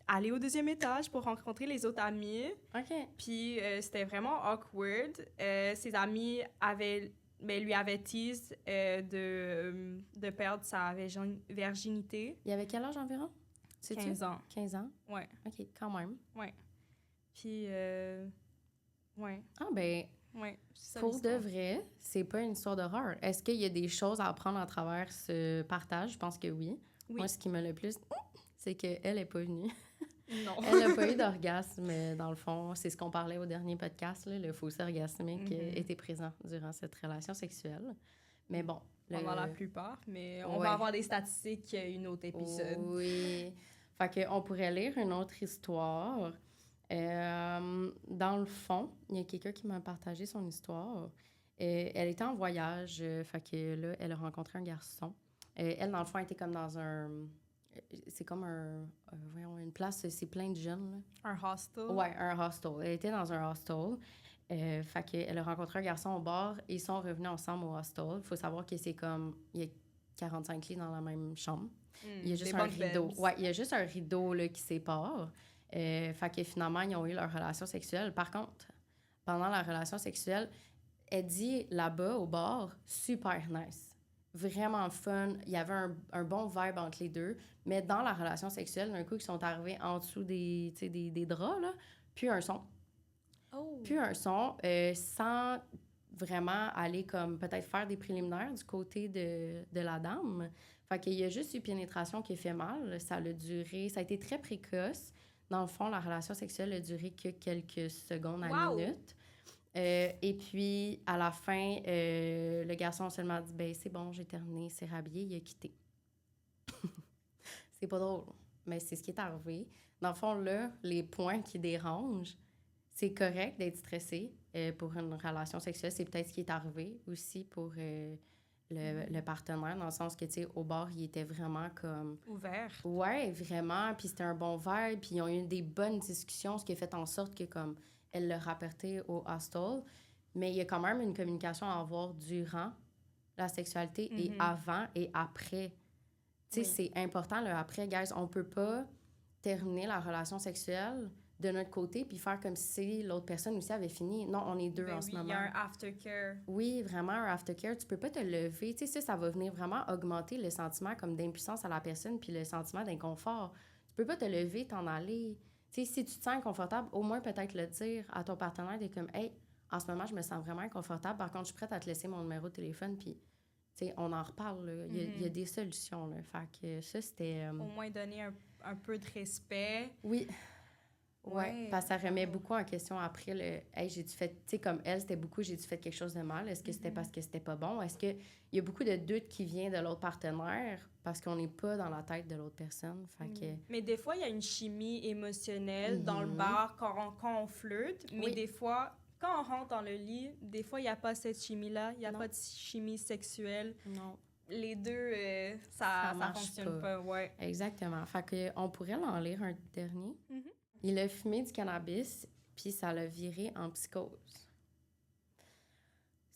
allés au deuxième étage pour rencontrer les autres amis. OK. Puis c'était vraiment awkward. Ses amis lui avaient teasé de perdre sa virginité. Il avait quel âge environ? 15 ans. 15 ans? Ouais. OK, quand même. Ouais. Puis, ouais. Ah, ben, Ouais. Ça, pour de vrai, c'est pas une histoire d'horreur. Est-ce qu'il y a des choses à apprendre à travers ce partage? Je pense que oui. Oui. Moi, ce qui me le plus, c'est qu'elle n'est pas venue. Non. Elle n'a pas eu d'orgasme, dans le fond. C'est ce qu'on parlait au dernier podcast, là, le fossé orgasmique était présent durant cette relation sexuelle. Mais bon. Pendant la plupart, mais on va avoir des statistiques une autre épisode. Oui. Fait qu'on pourrait lire une autre histoire. Dans le fond, il y a quelqu'un qui m'a partagé son histoire. Elle était en voyage, fait que là, elle a rencontré un garçon. Elle, dans le fond, était comme dans un... C'est comme voyons, une place, c'est plein de jeunes. Là. Un hostel? Ouais, un hostel. Elle était dans un hostel. Fait qu'elle a rencontré un garçon au bar et ils sont revenus ensemble au hostel. Il faut savoir que c'est comme... Il y a 45 lits dans la même chambre. Il y a juste un rideau. Ouais, il y a juste un rideau là, qui sépare. Fait que finalement, ils ont eu leur relation sexuelle. Par contre, pendant la relation sexuelle, elle dit là-bas, au bar, super nice. Vraiment fun. Il y avait un bon vibe entre les deux. Mais dans la relation sexuelle, d'un coup, ils sont arrivés en dessous des draps, là, puis un son. Oh. Puis un son, sans vraiment aller comme peut-être faire des préliminaires du côté de la dame. Fait qu'il y a juste eu pénétration qui a fait mal. Ça a duré... Ça a été très précoce. Dans le fond, la relation sexuelle a duré que quelques secondes à minutes. Et puis, à la fin, le garçon a seulement dit « Ben, c'est bon, j'ai terminé, c'est rhabillé. » Il a quitté. C'est pas drôle, mais c'est ce qui est arrivé. Dans le fond, là, les points qui dérangent, c'est correct d'être stressé pour une relation sexuelle. C'est peut-être ce qui est arrivé aussi pour le partenaire, dans le sens que, tu sais, au bar, il était vraiment comme... Ouvert. Ouais, vraiment. Puis c'était un bon vibe. Puis ils ont eu des bonnes discussions, ce qui a fait en sorte que, comme, elle l'a rapporté au hostel. Mais il y a quand même une communication à avoir durant la sexualité et avant et après. Tu sais, c'est important, le après, guys. On peut pas terminer la relation sexuelle de notre côté puis faire comme si l'autre personne aussi avait fini. Non, on est deux en ce moment. Il y a un aftercare. Oui, vraiment, un aftercare. Tu peux pas te lever. Tu sais, ça va venir vraiment augmenter le sentiment comme d'impuissance à la personne puis le sentiment d'inconfort. Tu peux pas te lever, t'en aller. Tu sais, si tu te sens inconfortable, au moins peut-être le dire à ton partenaire de comme « Hey, en ce moment, je me sens vraiment inconfortable. Par contre, je suis prête à te laisser mon numéro de téléphone. » Puis, tu sais, on en reparle. Là. Il y a des solutions. Là. Fait que ça, c'était... Au moins donner un peu de respect. Oui. Ouais, parce que ça remet beaucoup en question après le « Hey, j'ai-tu fait... » Tu sais, comme elle, c'était beaucoup « J'ai-tu fait quelque chose de mal? Est-ce que c'était parce que c'était pas bon? » Est-ce qu'il y a beaucoup de doutes qui viennent de l'autre partenaire parce qu'on n'est pas dans la tête de l'autre personne? Fait que... Mais des fois, il y a une chimie émotionnelle dans le bar quand on flirte. Mais des fois, quand on rentre dans le lit, des fois, il n'y a pas cette chimie-là. Il n'y a pas de chimie sexuelle. Non. Les deux, ça fonctionne pas. Ouais. Exactement. Fait que on pourrait en lire un dernier. Il a fumé du cannabis, puis ça l'a viré en psychose.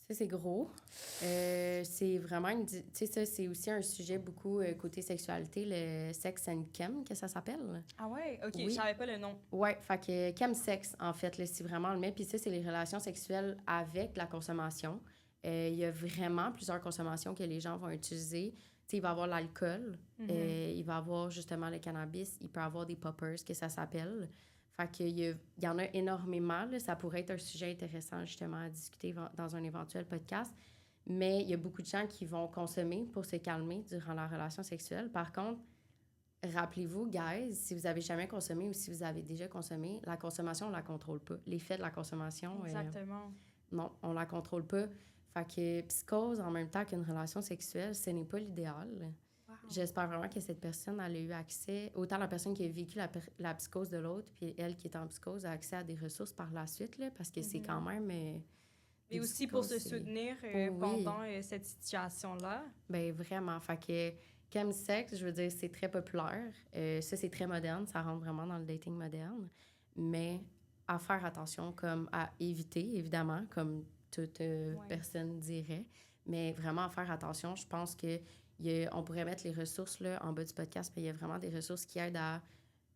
Ça, c'est gros. C'est vraiment une... Tu sais, ça, c'est aussi un sujet beaucoup côté sexualité, le sex and chem, que ça s'appelle. Ah ouais? OK, oui. Je savais pas le nom. Ouais, fait que chemsex, en fait, là, c'est vraiment le met. Puis ça, c'est les relations sexuelles avec la consommation. Il y a vraiment plusieurs consommations que les gens vont utiliser. Tu sais, il va y avoir l'alcool, il va y avoir justement le cannabis, il peut y avoir des poppers, que ça s'appelle. Fait qu'il y en a énormément. Là. Ça pourrait être un sujet intéressant, justement, à discuter dans un éventuel podcast. Mais il y a beaucoup de gens qui vont consommer pour se calmer durant la relation sexuelle. Par contre, rappelez-vous, guys, si vous avez jamais consommé ou si vous avez déjà consommé, la consommation, on la contrôle pas. L'effet de la consommation... Exactement. Non, on la contrôle pas. Fait que psychose, en même temps qu'une relation sexuelle, ce n'est pas l'idéal. Wow. J'espère vraiment que cette personne, elle a eu accès, autant la personne qui a vécu la psychose de l'autre, puis elle qui est en psychose, a accès à des ressources par la suite, là, parce que c'est quand même... Et aussi pour se soutenir pendant cette situation-là. Ben vraiment. Fait que chemsex, je veux dire, c'est très populaire. Ça, c'est très moderne. Ça rentre vraiment dans le dating moderne. Mais à faire attention, comme à éviter, évidemment, comme toute personne dirait. Mais vraiment à faire attention. Je pense que on pourrait mettre les ressources là, en bas du podcast, mais il y a vraiment des ressources qui aident à...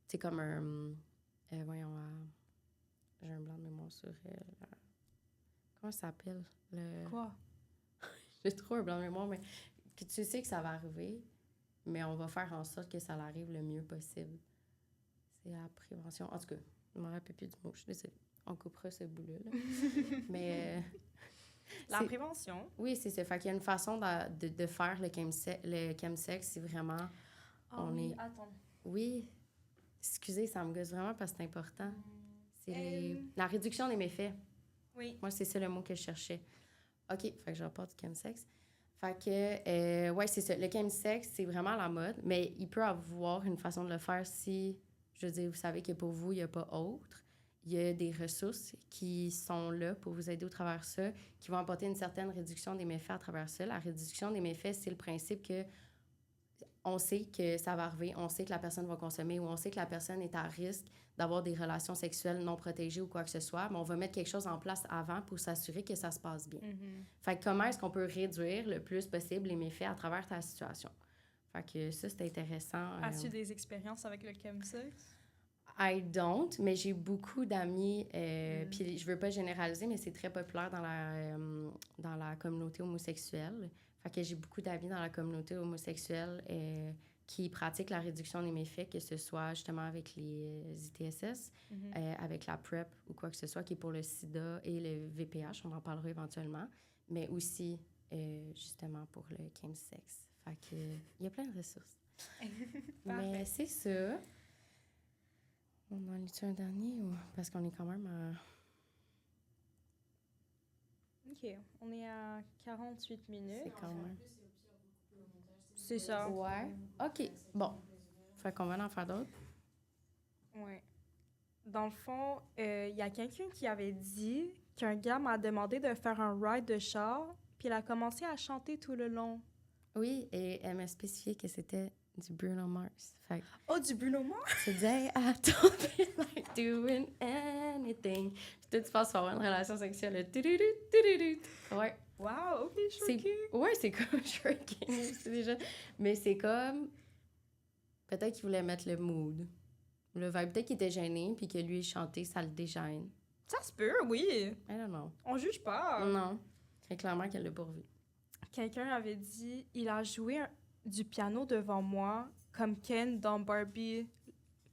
Tu sais, comme un... voyons, j'ai un blanc de mémoire sur... comment ça s'appelle? Quoi? J'ai trop un blanc de mémoire, mais que tu sais que ça va arriver, mais on va faire en sorte que ça arrive le mieux possible. C'est la prévention. En tout cas, je ne me rappelle plus du mot. Je suis désolée. On coupera ce bout-là. Là. Mais... la prévention? Oui, c'est ça. Fait qu'il y a une façon de faire le chemsex, c'est vraiment... Attends. Oui. Excusez, ça me gosse vraiment parce que c'est important. C'est la réduction des méfaits. Oui. Moi, c'est ça le mot que je cherchais. OK, fait que je reporte du chemsex. Fait que, ouais, c'est ça. Le chemsex, c'est vraiment la mode, mais il peut avoir une façon de le faire si, je veux dire, vous savez que pour vous, il n'y a pas autre. Il y a des ressources qui sont là pour vous aider au travers de ça, qui vont apporter une certaine réduction des méfaits à travers ça. La réduction des méfaits, c'est le principe que on sait que ça va arriver, on sait que la personne va consommer ou on sait que la personne est à risque d'avoir des relations sexuelles non protégées ou quoi que ce soit, mais on va mettre quelque chose en place avant pour s'assurer que ça se passe bien. Fait que comment est-ce qu'on peut réduire le plus possible les méfaits à travers ta situation? Fait que ça, c'est intéressant. As-tu des expériences avec le chemsex? I don't, mais j'ai beaucoup d'amis, puis je veux pas généraliser, mais c'est très populaire dans la communauté homosexuelle. Fait que j'ai beaucoup d'amis dans la communauté homosexuelle qui pratiquent la réduction des méfaits, que ce soit justement avec les ITSS, avec la PrEP ou quoi que ce soit, qui est pour le sida et le VPH, on en parlera éventuellement, mais aussi justement pour le chemsex. Fait que il y a plein de ressources. Mais c'est ça. On en lit-tu un dernier ou... Parce qu'on est quand même à... OK. On est à 48 minutes. C'est quand même... C'est ça. Ouais. OK. Bon. Fait qu'on va en faire d'autres. Ouais. Dans le fond, il y a quelqu'un qui avait dit qu'un gars m'a demandé de faire un ride de char, puis il a commencé à chanter tout le long. Oui, et elle m'a spécifié que c'était du Bruno Mars. Fait oh, du Bruno Mars? Today I don't feel like doing anything. Puis toi, tu penses avoir une relation sexuelle. Ouais. Wow, OK, shrinking. Ouais, c'est comme shrinking. C'est déjà... Mais c'est comme... Peut-être qu'il voulait mettre le mood. Le vibe. Peut-être qu'il était gêné, puis que lui, chanter, ça le dégêne. Ça se peut, oui. I don't know. On juge pas. Non. C'est clairement qu'elle l'a pas revu. Quelqu'un avait dit, il a joué du piano devant moi, comme Ken dans Barbie,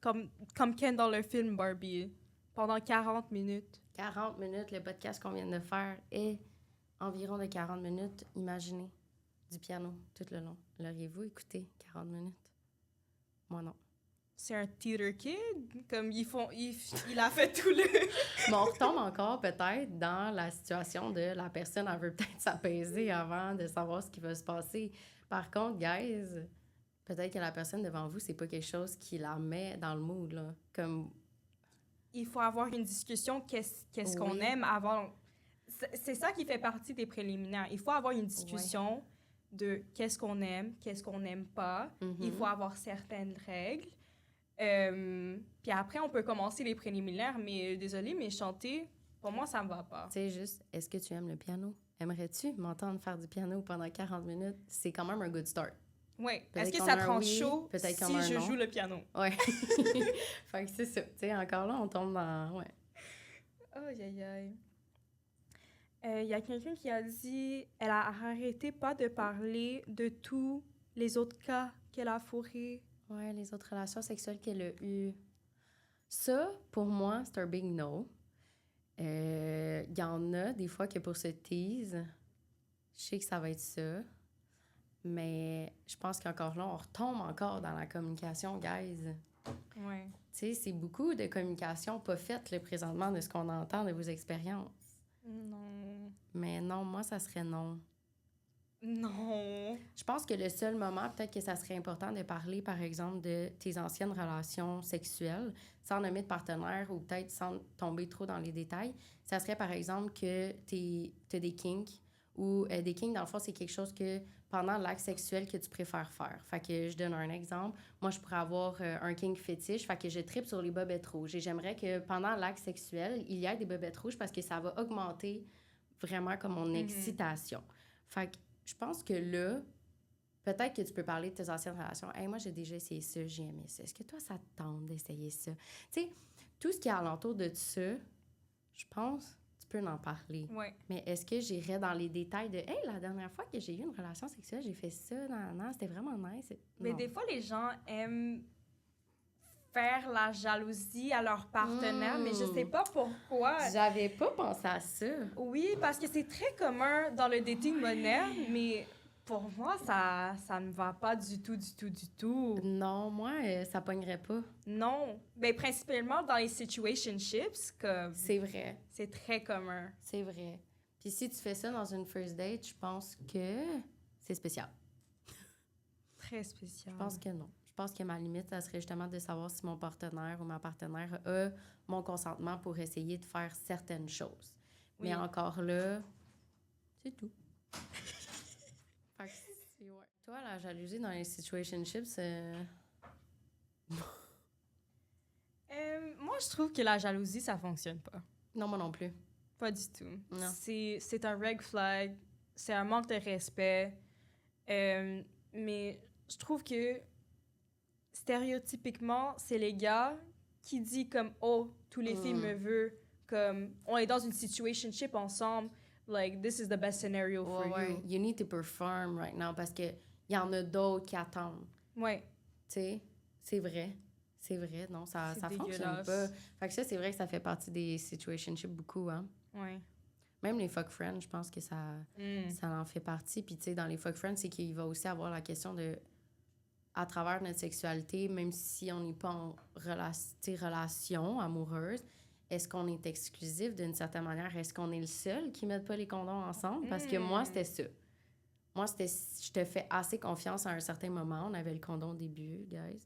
comme Ken dans le film Barbie, pendant 40 minutes. 40 minutes, le podcast qu'on vient de faire est environ de 40 minutes. Imaginez, du piano tout le long. L'auriez-vous écouté 40 minutes? Moi, non. C'est un theater kid, comme il a fait tout le... Mais on retombe encore peut-être dans la situation de la personne, elle veut peut-être s'apaiser avant de savoir ce qui va se passer. Par contre, guys, peut-être que la personne devant vous, c'est pas quelque chose qui la met dans le mood, là. Comme... Il faut avoir une discussion, qu'est-ce qu'on aime avant... C'est ça qui fait partie des préliminaires. Il faut avoir une discussion de qu'est-ce qu'on n'aime pas. Il faut avoir certaines règles. Puis après, on peut commencer les préliminaires, mais désolé, mais chanter, pour moi, ça me va pas. Tu sais, juste, est-ce que tu aimes le piano? Aimerais-tu m'entendre faire du piano pendant 40 minutes? C'est quand même un good start. Oui. Est-ce que ça te rend chaud si je joue le piano? Oui. Fait que c'est ça. Tu sais, encore là, on tombe dans... Ouais. Aïe, aïe, aïe. Il y a quelqu'un qui a dit elle a arrêté pas de parler de tous les autres cas qu'elle a fourrés. Ouais, les autres relations sexuelles qu'elle a eues. Ça, pour moi, c'est un big no. Il y en a des fois que pour se tease, je sais que ça va être ça. Mais je pense qu'encore là, on retombe encore dans la communication, guys. Ouais. Tu sais, c'est beaucoup de communication pas faite, là, présentement, de ce qu'on entend de vos expériences. Non. Mais non, moi, ça serait non. Non. Je pense que le seul moment, peut-être que ça serait important de parler, par exemple, de tes anciennes relations sexuelles, sans nommer de partenaire ou peut-être sans tomber trop dans les détails, ça serait, par exemple, que tu as des kinks ou des kinks, dans le fond, c'est quelque chose que pendant l'acte sexuel que tu préfères faire. Fait que je donne un exemple. Moi, je pourrais avoir un kink fétiche, fait que je tripe sur les bobettes rouges. Et j'aimerais que pendant l'acte sexuel, il y ait des bobettes rouges parce que ça va augmenter vraiment comme mon excitation. Fait que je pense que là, peut-être que tu peux parler de tes anciennes relations. Hey, moi, j'ai déjà essayé ça, j'ai aimé ça. Est-ce que toi, ça te tente d'essayer ça? Tu sais, tout ce qui est alentour de ça, je pense, tu peux en parler. Ouais. Mais est-ce que j'irais dans les détails de hey, la dernière fois que j'ai eu une relation sexuelle, j'ai fait ça, non, c'était vraiment nice. Mais Non. des fois, les gens aiment faire la jalousie à leur partenaire, mais je sais pas pourquoi. J'avais pas pensé à ça. Oui, parce que c'est très commun dans le dating moderne, mais pour moi, ça ne va pas du tout. Non, moi, ça pognerait pas. Non. Ben, principalement dans les situationships, comme C'est vrai. c'est très commun. C'est vrai. Puis si tu fais ça dans une first date, je pense que c'est spécial. Très spécial. Je pense que non. Je pense que ma limite, ça serait justement de savoir si mon partenaire ou ma partenaire a mon consentement pour essayer de faire certaines choses. Oui. Mais encore là, c'est tout. Fait que c'est, ouais. Toi, la jalousie dans les situationships, Moi, je trouve que la jalousie, ça fonctionne pas. non, moi non plus. Pas du tout. Non. C'est un red flag, c'est un manque de respect. Mais je trouve que stéréotypiquement, c'est les gars qui disent comme « Oh, tous les filles me veulent. » Comme « On est dans une situationship ensemble. Like, this is the best scenario for you. » You need to perform right now parce qu'il y en a d'autres qui attendent. Ouais. Tu sais, c'est vrai. C'est vrai, non, ça fonctionne dégueulasse. pas. Fait que ça, c'est vrai que ça fait partie des situationships beaucoup, hein. Ouais. Même les fuck friends, je pense que ça en fait partie. Puis, tu sais, dans les fuck friends, c'est qu'il va aussi avoir la question de, à travers notre sexualité, même si on n'est pas en relation amoureuse, est-ce qu'on est exclusif d'une certaine manière? Est-ce qu'on est le seul qui ne met pas les condoms ensemble? Parce que moi, c'était ça. Moi, c'était je te fais assez confiance à un certain moment. On avait le condom au début, guys.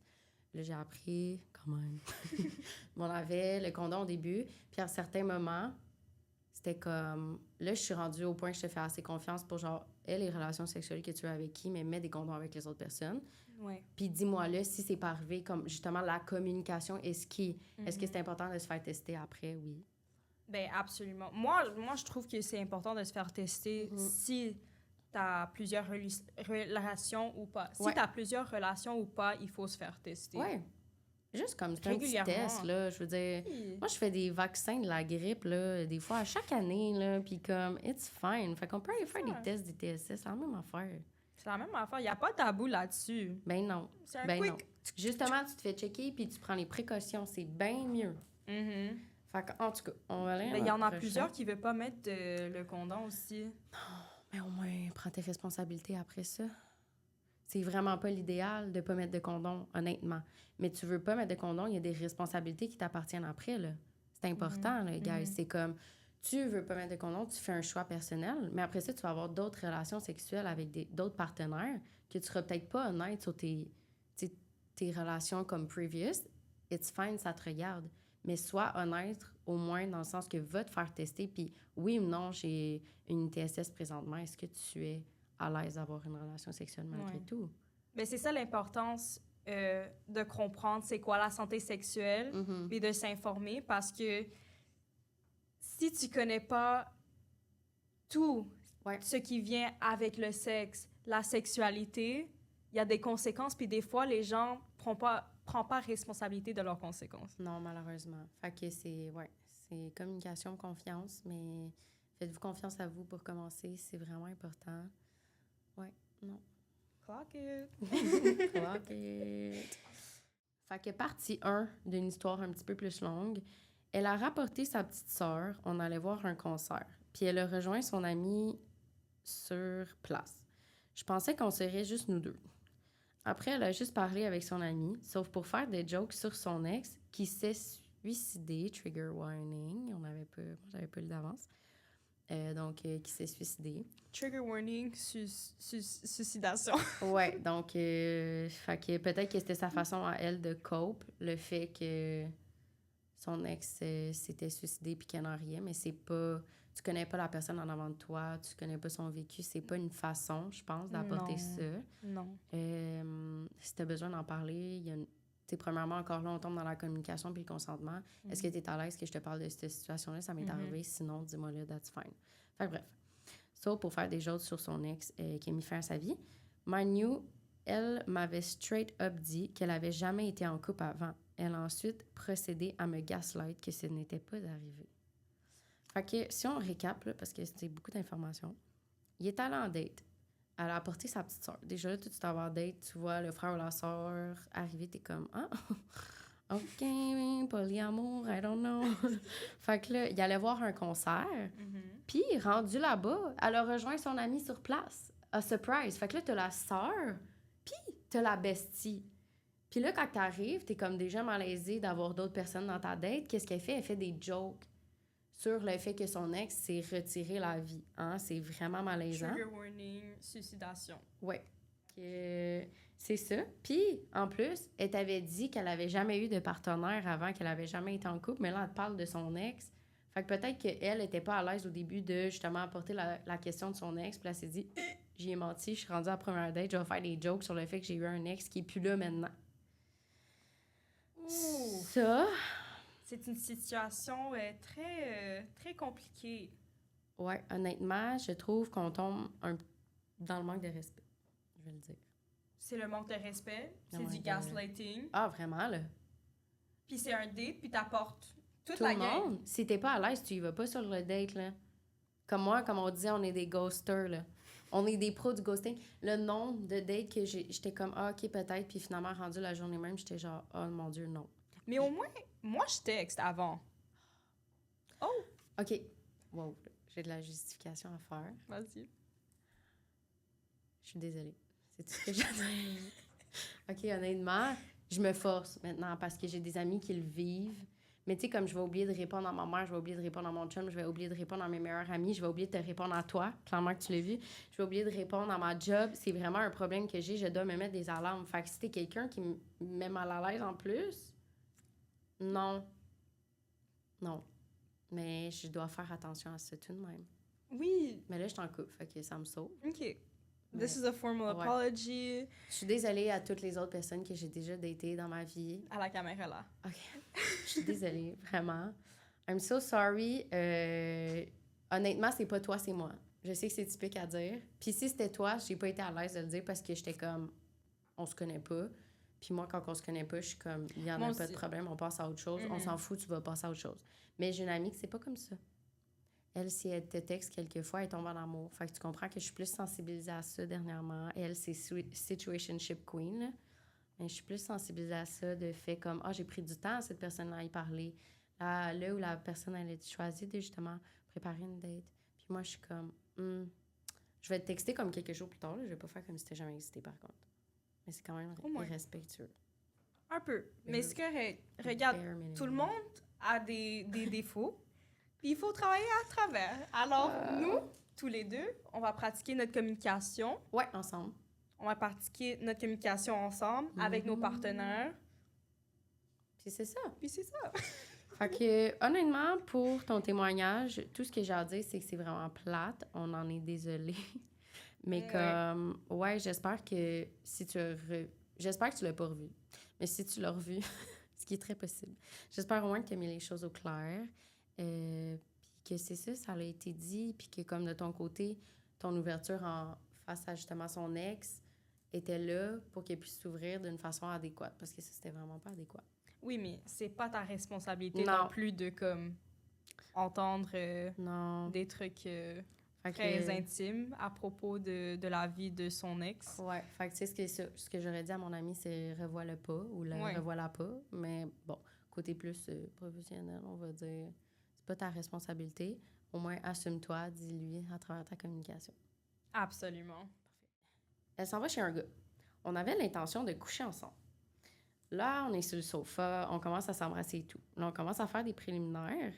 Là, j'ai appris, quand même. On avait le condom au début. Puis à un certain moment, c'était comme... Là, je suis rendue au point que je te fais assez confiance pour, genre, les relations sexuelles que tu as avec qui, mais mets des condoms avec les autres personnes. Ouais. Puis dis-moi là si c'est pas arrivé, comme justement la communication, est-ce que c'est important de se faire tester après? Oui. Ben absolument. Moi, je trouve que c'est important de se faire tester si t'as plusieurs relations ou pas. Si t'as plusieurs relations ou pas, il faut se faire tester. Ouais. Juste comme c'est un petit test, là. Je veux dire, moi, je fais des vaccins de la grippe, là, des fois, à chaque année, là, puis comme, it's fine. Fait qu'on peut aller faire des tests des TSS, c'est la même affaire. C'est la même affaire. Il n'y a pas de tabou là-dessus. Ben non. C'est un ben quick... non. Justement, tu te fais checker, puis tu prends les précautions. C'est bien mieux. Fait qu'en tout cas, on va aller. Il y en a plusieurs qui ne veulent pas mettre le condom aussi. Non, mais au moins, prends tes responsabilités après ça. C'est vraiment pas l'idéal de pas mettre de condom, honnêtement. Mais tu veux pas mettre de condom, il y a des responsabilités qui t'appartiennent après, là. C'est important, là, guys. C'est comme, tu veux pas mettre de condom, tu fais un choix personnel, mais après ça, tu vas avoir d'autres relations sexuelles avec d'autres partenaires que tu seras peut-être pas honnête sur tes relations comme previous. It's fine, ça te regarde. Mais sois honnête, au moins, dans le sens que va te faire tester, puis oui ou non, j'ai une ITSS présentement, est-ce que tu es à l'aise d'avoir une relation sexuelle malgré tout? Mais c'est ça l'importance de comprendre c'est quoi la santé sexuelle et de s'informer parce que si tu connais pas tout ce qui vient avec le sexe, la sexualité, il y a des conséquences puis des fois les gens prennent pas responsabilité de leurs conséquences. Non, malheureusement. Fait que c'est communication, confiance, mais faites-vous confiance à vous pour commencer, c'est vraiment important. Ouais, non. Clock it! Clock it! Fait que partie 1 d'une histoire un petit peu plus longue, elle a rapporté sa petite sœur, on allait voir un concert, puis elle a rejoint son amie sur place. Je pensais qu'on serait juste nous deux. Après, elle a juste parlé avec son amie, sauf pour faire des jokes sur son ex qui s'est suicidé, trigger warning, moi j'avais pas lu d'avance. qui s'est suicidé. Trigger warning, suicidation. Ouais, donc, fait que peut-être que c'était sa façon à elle de cope, le fait que son ex s'était suicidé puis qu'elle en riait, mais c'est pas... Tu connais pas la personne en avant de toi, tu connais pas son vécu, c'est pas une façon, je pense, d'apporter ça. Non. Si t'as besoin d'en parler, il y a une... Tu sais, premièrement, encore là, on tombe dans la communication puis le consentement. Est-ce que tu es à l'aise que je te parle de cette situation-là? Ça m'est arrivé, sinon, dis-moi là, that's fine. Fait que bref. Ça, pour faire des jokes sur son ex qui a mis fin à sa vie, Manu, elle m'avait straight up dit qu'elle avait jamais été en couple avant. Elle a ensuite procédé à me gaslight que ce n'était pas arrivé. Fait que si on récap, là, parce que c'est beaucoup d'informations, il est allé en date. Elle a apporté sa petite soeur. Déjà, là, tout de suite avant date, tu vois le frère ou la soeur arriver, t'es comme « Ah, OK, polyamour, I don't know. » Fait que là, il allait voir un concert. Puis, rendu là-bas, elle a rejoint son amie sur place. A surprise. Fait que là, t'as la sœur, puis t'as la bestie. Puis là, quand t'arrives, t'es comme déjà malaisée d'avoir d'autres personnes dans ta date. Qu'est-ce qu'elle fait? Elle fait des jokes sur le fait que son ex s'est retiré la vie. Hein? C'est vraiment malaisant. Trigger warning, suicidation. Ouais. C'est ça. Puis, en plus, elle t'avait dit qu'elle avait jamais eu de partenaire avant, qu'elle avait jamais été en couple, mais là, elle te parle de son ex. Fait que peut-être qu'elle était pas à l'aise au début de, justement, apporter la question de son ex, puis elle s'est dit « J'y ai menti, je suis rendue à la première date, je vais faire des jokes sur le fait que j'ai eu un ex qui est plus là maintenant. » Ça... C'est une situation très compliquée. Ouais, honnêtement, je trouve qu'on tombe dans le manque de respect, je vais le dire. C'est le manque de respect, c'est du gaslighting. Ah, vraiment, là? Puis c'est un date, puis t'apportes toute tout la le gang. monde. Si t'es pas à l'aise, tu y vas pas sur le date, là. Comme moi, comme on disait, on est des ghosters, là. On est des pros du ghosting. Le nombre de dates que j'étais comme, ah, OK, peut-être, puis finalement, rendu la journée même, j'étais genre, oh mon Dieu, non. Mais au moins, moi, je texte avant. Oh! OK. Wow, j'ai de la justification à faire. Vas-y. Je suis désolée. C'est tout ce que j'ai dit. OK, honnêtement, je me force maintenant parce que j'ai des amis qui le vivent. Mais tu sais, comme je vais oublier de répondre à ma mère, je vais oublier de répondre à mon chum, je vais oublier de répondre à mes meilleurs amis, je vais oublier de te répondre à toi, clairement que tu l'as vu. Je vais oublier de répondre à ma job. C'est vraiment un problème que j'ai. Je dois me mettre des alarmes. Fait que si t'es quelqu'un qui me met mal à l'aise en plus, non. Non. Mais je dois faire attention à ça tout de même. Oui. Mais là, je suis en couple, fait que ça me sauve. OK. This is a formal apology. Je suis désolée à toutes les autres personnes que j'ai déjà datées dans ma vie. À la caméra, là. OK. Je suis désolée, vraiment. I'm so sorry. Honnêtement, c'est pas toi, c'est moi. Je sais que c'est typique à dire. Puis si c'était toi, j'ai pas été à l'aise de le dire parce que j'étais comme, on se connaît pas. Puis moi, quand on se connaît pas, je suis comme, il y en a pas de problème, on passe à autre chose. On s'en fout, tu vas passer à autre chose. Mais j'ai une amie que c'est pas comme ça. Elle, si elle te texte quelquefois, elle tombe en amour. Fait que tu comprends que je suis plus sensibilisée à ça dernièrement. Elle, c'est situationship queen, là. Mais je suis plus sensibilisée à ça, de fait comme, j'ai pris du temps à cette personne-là à y parler. Là où la personne, elle a choisi de justement préparer une date. Puis moi, je suis comme, je vais te texter comme quelques jours plus tard, là. Je vais pas faire comme si t'as jamais existé, par contre. Mais c'est quand même irrespectueux. Un peu. Mais c'est correct. Regarde, tout le monde a des défauts. Puis il faut travailler à travers. Alors, nous, tous les deux, on va pratiquer notre communication. Ouais, ensemble. On va pratiquer notre communication ensemble avec nos partenaires. Puis c'est ça. Fait que, honnêtement, pour ton témoignage, tout ce que j'ai à dire, c'est que c'est vraiment plate. On en est désolé. Mais comme, j'espère que si tu as j'espère que tu l'as pas revu. Mais si tu l'as revu, ce qui est très possible, j'espère au moins que tu as mis les choses au clair. Puis que c'est ça a été dit. Puis que comme de ton côté, ton ouverture face à justement son ex était là pour qu'elle puisse s'ouvrir d'une façon adéquate. Parce que ça, c'était vraiment pas adéquat. Oui, mais c'est pas ta responsabilité non plus de comme entendre des trucs très intimes à propos de la vie de son ex. Ouais, fait que tu sais, ce que j'aurais dit à mon amie, c'est revois-le pas ou revois-la pas. Mais bon, côté plus professionnel, on va dire, c'est pas ta responsabilité. Au moins, assume-toi, dis-lui à travers ta communication. Absolument. Elle s'en va chez un gars. On avait l'intention de coucher ensemble. Là, on est sur le sofa, on commence à s'embrasser et tout. Là, on commence à faire des préliminaires,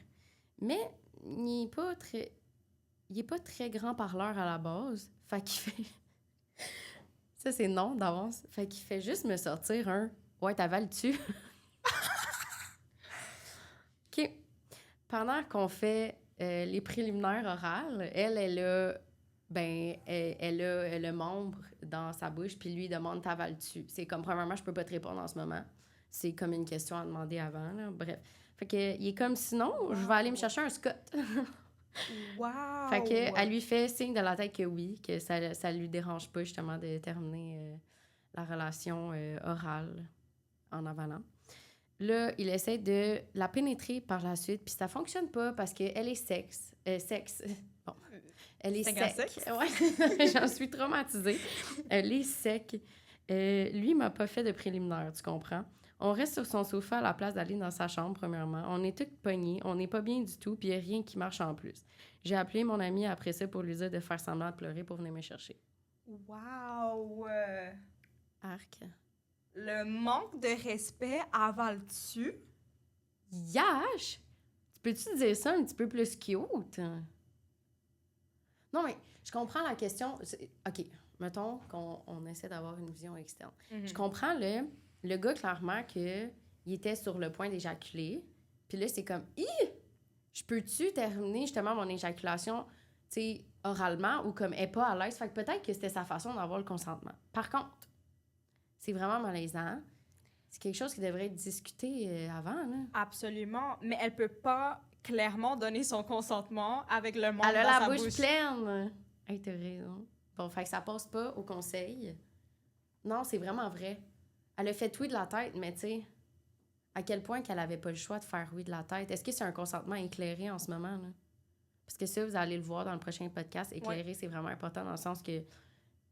mais il il est pas très grand parleur à la base. Fait qu'il fait... Ça, c'est non d'avance. Fait qu'il fait juste me sortir un « Ouais, t'avales-tu? » OK. Pendant qu'on fait les préliminaires orales, elle a... elle a le membre dans sa bouche, puis lui, il demande « T'avales-tu? » C'est comme, premièrement, je peux pas te répondre en ce moment. C'est comme une question à demander avant, là. Bref. Fait que, il est comme, sinon, je vais aller me chercher un Scott. Wow! Fait que, elle lui fait signe de la tête que oui, que ça lui dérange pas, justement, de terminer la relation orale en avalant. Là, il essaie de la pénétrer par la suite, puis ça fonctionne pas parce qu'elle est sexe. Bon. Elle est sec. Ouais, j'en suis traumatisée. Elle est sec. Lui, il m'a pas fait de préliminaire, tu comprends? On reste sur son sofa à la place d'aller dans sa chambre, premièrement. On est toutes poignées, on n'est pas bien du tout, puis il n'y a rien qui marche en plus. J'ai appelé mon amie après ça pour lui dire de faire semblant de pleurer pour venir me chercher. Wow! Arc. Le manque de respect avale-tu? Yash! Tu peux-tu dire ça un petit peu plus cute? Non, mais je comprends la question. OK, mettons qu'on essaie d'avoir une vision externe. Mm-hmm. Je comprends le gars, clairement, qu'il était sur le point d'éjaculer. Puis là, c'est comme, je peux-tu terminer justement mon éjaculation, tu sais, oralement ou comme elle n'est pas à l'aise? Fait que peut-être que c'était sa façon d'avoir le consentement. Par contre, c'est vraiment malaisant. C'est quelque chose qui devrait être discuté avant, là. Absolument. Mais elle peut pas clairement donner son consentement avec le monde Elle a dans la sa bouche pleine. Hey, t'as raison. Bon, fait que ça passe pas au conseil. Non, c'est vraiment vrai. Elle a fait oui de la tête, mais tu sais, à quel point qu'elle avait pas le choix de faire oui de la tête? Est-ce que c'est un consentement éclairé en ce moment, là? Parce que ça, vous allez le voir dans le prochain podcast. Éclairé, c'est vraiment important dans le sens que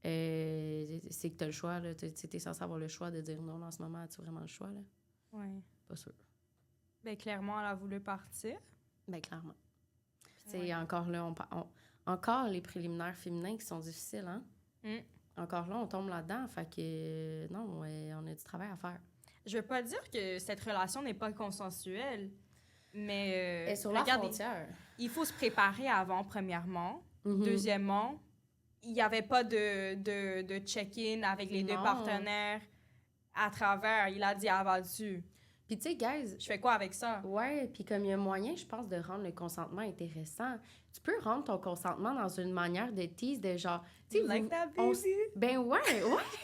c'est que t'as le choix, là. T'es censé avoir le choix de dire non en ce moment. As-tu vraiment le choix, là? Oui. Pas sûr. Ben clairement, elle a voulu partir. Ben clairement. Tu sais, encore là, encore les préliminaires féminins qui sont difficiles, hein? Encore là, on tombe là-dedans. Fait que non, on a du travail à faire. Je veux pas dire que cette relation n'est pas consensuelle, mais... Et sur la frontière. Il faut se préparer avant, premièrement. Mm-hmm. Deuxièmement, il n'y avait pas de check-in avec les deux partenaires à travers. Il a dit avaltu. Puis tu sais, guys... Je fais quoi avec ça? Ouais, puis comme il y a moyen, je pense, de rendre le consentement intéressant. Tu peux rendre ton consentement dans une manière de tease, de genre... Like that, baby? Ben ouais!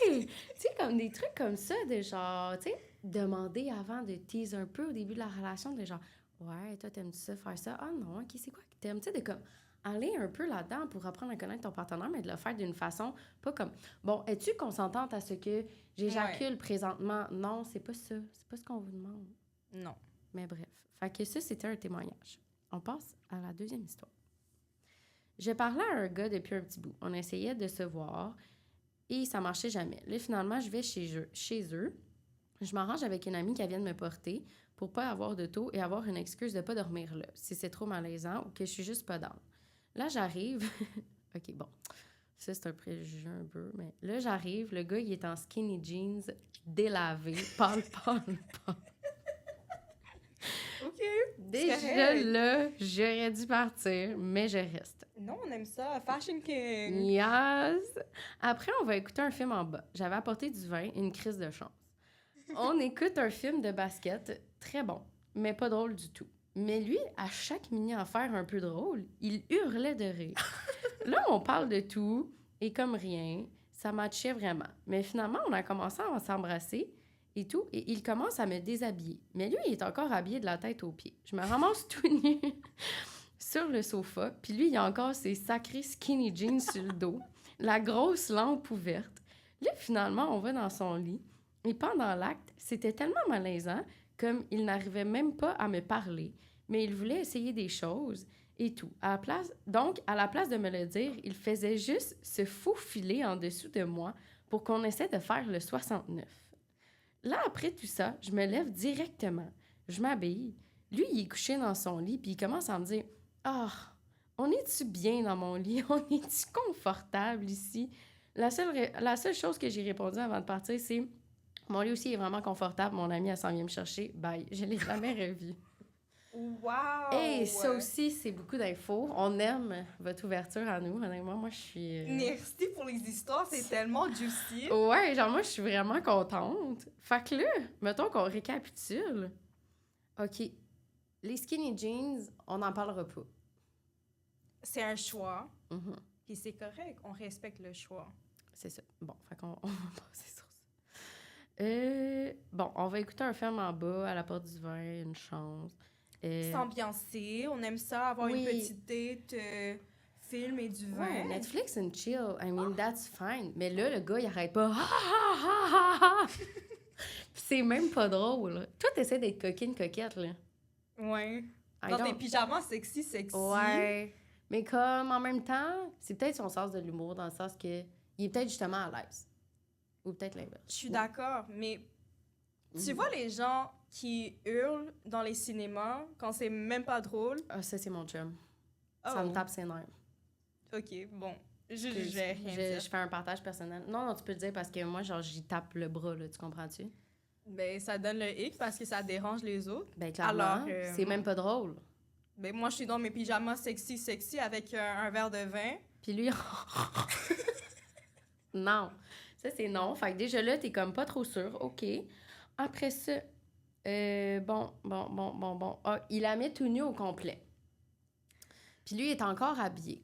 Tu sais, comme des trucs comme ça, de genre... Tu sais, demander avant de tease un peu au début de la relation, de genre... Ouais, toi, t'aimes-tu ça, faire ça? Ah non, OK, c'est quoi que t'aimes? Tu sais, de comme... Aller un peu là-dedans pour apprendre à connaître ton partenaire, mais de le faire d'une façon, pas comme, bon, es-tu consentante à ce que j'éjacule présentement? Non, c'est pas ça. C'est pas ce qu'on vous demande. Non. Mais bref. Fait que ça, c'était un témoignage. On passe à la deuxième histoire. Je parlais à un gars depuis un petit bout. On essayait de se voir et ça marchait jamais. Là, finalement, je vais chez eux. Je m'arrange avec une amie qui vient de me porter pour pas avoir de taux et avoir une excuse de pas dormir là, si c'est trop malaisant ou que je suis juste pas down. Là, j'arrive... OK, bon. Ça, c'est un préjugé un peu, mais là, j'arrive. Le gars, il est en skinny jeans, délavé, pâle. OK. Déjà là, j'aurais dû partir, mais je reste. Non, on aime ça. Fashion King. Yes! Après, on va écouter un film en bas. J'avais apporté du vin, une crise de chance. On écoute un film de basket, très bon, mais pas drôle du tout. Mais lui, à chaque mini-affaire un peu drôle, il hurlait de rire. Là, on parle de tout, et comme rien, ça matchait vraiment. Mais finalement, on a commencé à s'embrasser et tout, et il commence à me déshabiller. Mais lui, il est encore habillé de la tête aux pieds. Je me ramasse tout nu sur le sofa, puis lui, il a encore ses sacrés skinny jeans sur le dos, la grosse lampe ouverte. Là, finalement, on va dans son lit, et pendant l'acte, c'était tellement malaisant comme il n'arrivait même pas à me parler, mais il voulait essayer des choses et tout. Donc, à la place de me le dire, il faisait juste se faufiler en dessous de moi pour qu'on essaie de faire le 69. Là, après tout ça, je me lève directement. Je m'habille. Lui, il est couché dans son lit, puis il commence à me dire « Ah, on est-tu bien dans mon lit? On est-tu confortable ici? » La seule chose que j'ai répondu avant de partir, c'est « Mon lit aussi est vraiment confortable. Mon amie, elle s'en vient me chercher. Bye. » Je l'ai jamais revu. Wow! Et ça aussi, c'est beaucoup d'infos. On aime votre ouverture à nous. Honnêtement, moi, je suis... Merci pour les histoires, c'est tellement juicy. Ouais, genre, moi, je suis vraiment contente. Fait que là, mettons qu'on récapitule. OK. Les skinny jeans, on n'en parlera pas. C'est un choix, Mhm. puis c'est correct, on respecte le choix. C'est ça. Bon, fait qu'on on va passer sur ça. Bon, on va écouter un film en bas, à la porte du vin, une chance. S'ambiancer, on aime ça, avoir oui. une petite date, film et du vin. Ouais, Netflix and chill. I mean, that's fine. Mais là, le gars, il arrête pas. Ha, ha, ha, ha, ha. Puis c'est même pas drôle. Toi, t'essaies d'être coquette, là. Ouais. I Dans tes don't- pyjamas sexy. Ouais. Mais comme, en même temps, c'est peut-être son sens de l'humour, dans le sens que il est peut-être justement à l'aise. Ou peut-être l'inverse. Je suis d'accord, mais tu vois les gens qui hurlent dans les cinémas quand c'est même pas drôle? Ah, ça, c'est mon chum. Oh. Ça me tape ses nerfs. OK, bon. Je Je, vais rien dire. je fais un partage personnel. Non, tu peux le dire parce que moi, genre, j'y tape le bras, là, tu comprends-tu? Ben, ça donne le hic parce que ça dérange les autres. Ben, clairement, Alors, c'est même pas drôle. Ben, moi, je suis dans mes pyjamas sexy avec un verre de vin. Puis lui, non. Ça, c'est non. Fait que déjà là, t'es comme pas trop sûr. OK. Après ça, bon. Ah, il la met tout nu au complet. Puis lui, il est encore habillé.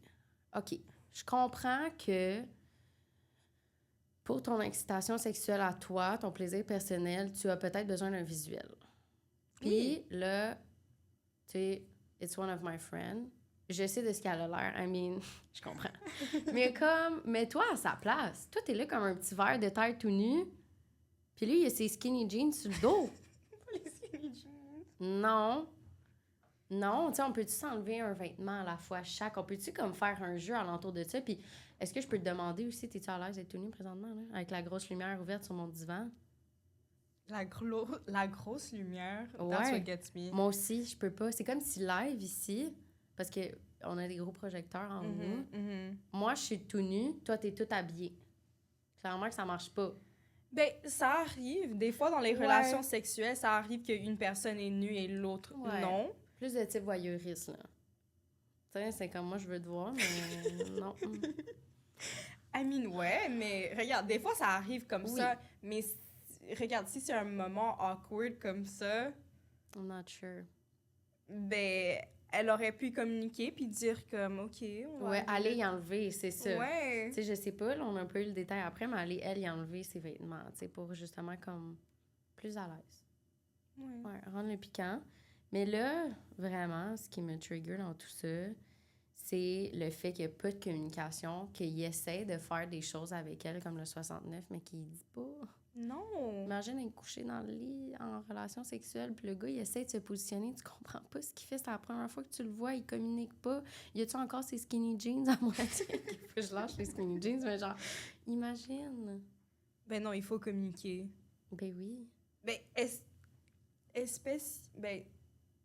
OK. Je comprends que pour ton excitation sexuelle à toi, ton plaisir personnel, tu as peut-être besoin d'un visuel. Puis là, tu sais, it's one of my friends. Je sais de ce qu'elle a l'air. I mean, je comprends. Mais comme, mets-toi à sa place. Toi, t'es là comme un petit verre de terre tout nu. Puis lui, il a ses skinny jeans sur le dos. Les skinny jeans. Non. Non, tu sais, on peut-tu s'enlever un vêtement à la fois chaque? On peut-tu comme faire un jeu alentour de ça? Puis est-ce que je peux te demander aussi, t'es-tu à l'aise d'être tout nu présentement, là? Avec la grosse lumière ouverte sur mon divan? La grosse lumière, that's Ouais. what gets me. Moi aussi, je peux pas. C'est comme si live ici, parce qu'on a des gros projecteurs en nous. Moi, je suis tout nu, toi, t'es tout habillé. Clairement que ça marche pas. Ben, ça arrive. Des fois, dans les Ouais. relations sexuelles, ça arrive qu'une personne est nue et l'autre Ouais. non. Plus de type voyeuriste, là. Tu sais, c'est comme moi, je veux te voir, mais non. I mean, ouais, mais regarde, des fois, ça arrive comme Oui. ça. Mais regarde, si c'est un moment awkward comme ça, I'm not sure. ben, elle aurait pu communiquer puis dire comme, OK, on va Ouais, aller y enlever, c'est ça. Ouais. Tu sais, je sais pas, là, on a un peu eu le détail après, mais aller, elle, y enlever ses vêtements, tu sais, pour justement comme plus à l'aise. Ouais. Ouais, rendre le piquant. Mais là, vraiment, ce qui me trigger dans tout ça, c'est le fait qu'il n'y a pas de communication, qu'il essaie de faire des choses avec elle, comme le 69, mais qu'il dit pas. Non. Imagine être couché dans le lit en relation sexuelle, puis le gars, il essaie de se positionner, tu comprends pas ce qu'il fait, c'est la première fois que tu le vois, il communique pas. Y a-tu encore ses skinny jeans à moitié? Il faut que je lâche les skinny jeans, mais genre, imagine. Ben non, il faut communiquer. Ben oui. Ben,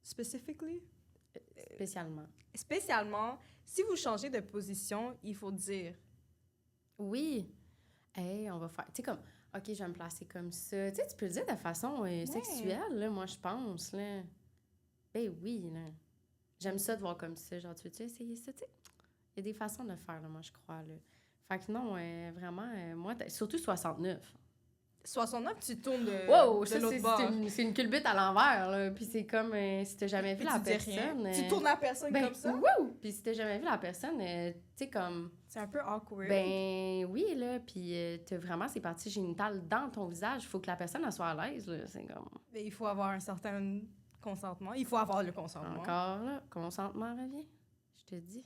specifically, spécialement, si vous changez de position, il faut dire. Oui. Hey, on va faire. Tu sais, comme, OK, je vais me placer comme ça. Tu sais, tu peux le dire de façon sexuelle, là, moi, je pense, là. Ben oui, là. J'aime ça de voir comme ça. Genre, tu veux-tu essayer ça, tu sais? Il y a des façons de le faire, là, moi, je crois, là. Fait que non, vraiment, moi, surtout 69. 69, tu tournes de, Wow, de ça, l'autre bord. c'est une culbute à l'envers, là. Puis c'est comme si t'as jamais vu Puis la tu dis rien. personne. Tu tournes la personne ben, comme ça? Wow! Puis si t'as jamais vu la personne, tu sais, comme. C'est un peu awkward. Ben oui, là. Puis t'as vraiment ces parties génitales dans ton visage. Il faut que la personne elle soit à l'aise, là. C'est comme. Mais il faut avoir un certain consentement. Il faut avoir le consentement. Encore, là. Consentement revient. Je te dis.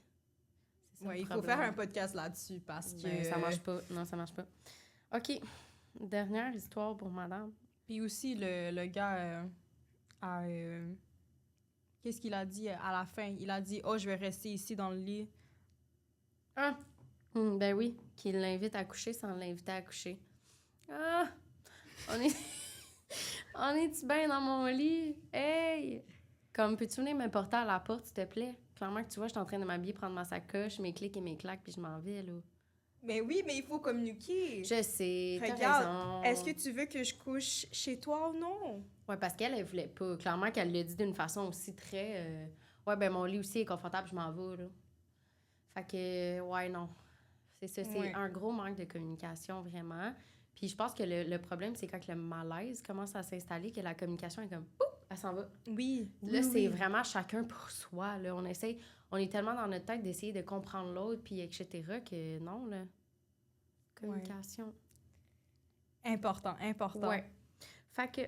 C'est ça, Ouais, le il faut problème. faire un podcast là-dessus parce que... Ben, ça marche pas. Non, ça marche pas. OK. Dernière histoire pour madame. Puis aussi, le gars qu'est-ce qu'il a dit à la fin? Il a dit « Oh, je vais rester ici dans le lit. Ah! Ben oui, qu'il l'invite à coucher sans l'inviter à coucher. Ah! On est... On est-tu bien dans mon lit? Hey! Comme, peux-tu venir me porter à la porte, s'il te plaît? Clairement que tu vois, je suis en train de m'habiller, prendre ma sacoche, mes clics et mes claques, puis je m'en vais, là. Mais oui, mais il faut communiquer. Je sais, t'as Regarde, raison. est-ce que tu veux que je couche chez toi ou non? Ouais, parce qu'elle, elle voulait pas. Clairement qu'elle l'a dit d'une façon aussi très... Ouais, ben mon lit aussi est confortable, je m'en vais, là. Fait que, ouais, non. C'est ça, c'est Ouais. un gros manque de communication, vraiment. Puis je pense que le problème, c'est quand le malaise commence à s'installer, que la communication est comme, pouf, elle s'en va. Oui, Là, oui, c'est oui. vraiment chacun pour soi, là. On est tellement dans notre tête d'essayer de comprendre l'autre, puis etc., que non, là. Communication. Important, important. Ouais. Fait que,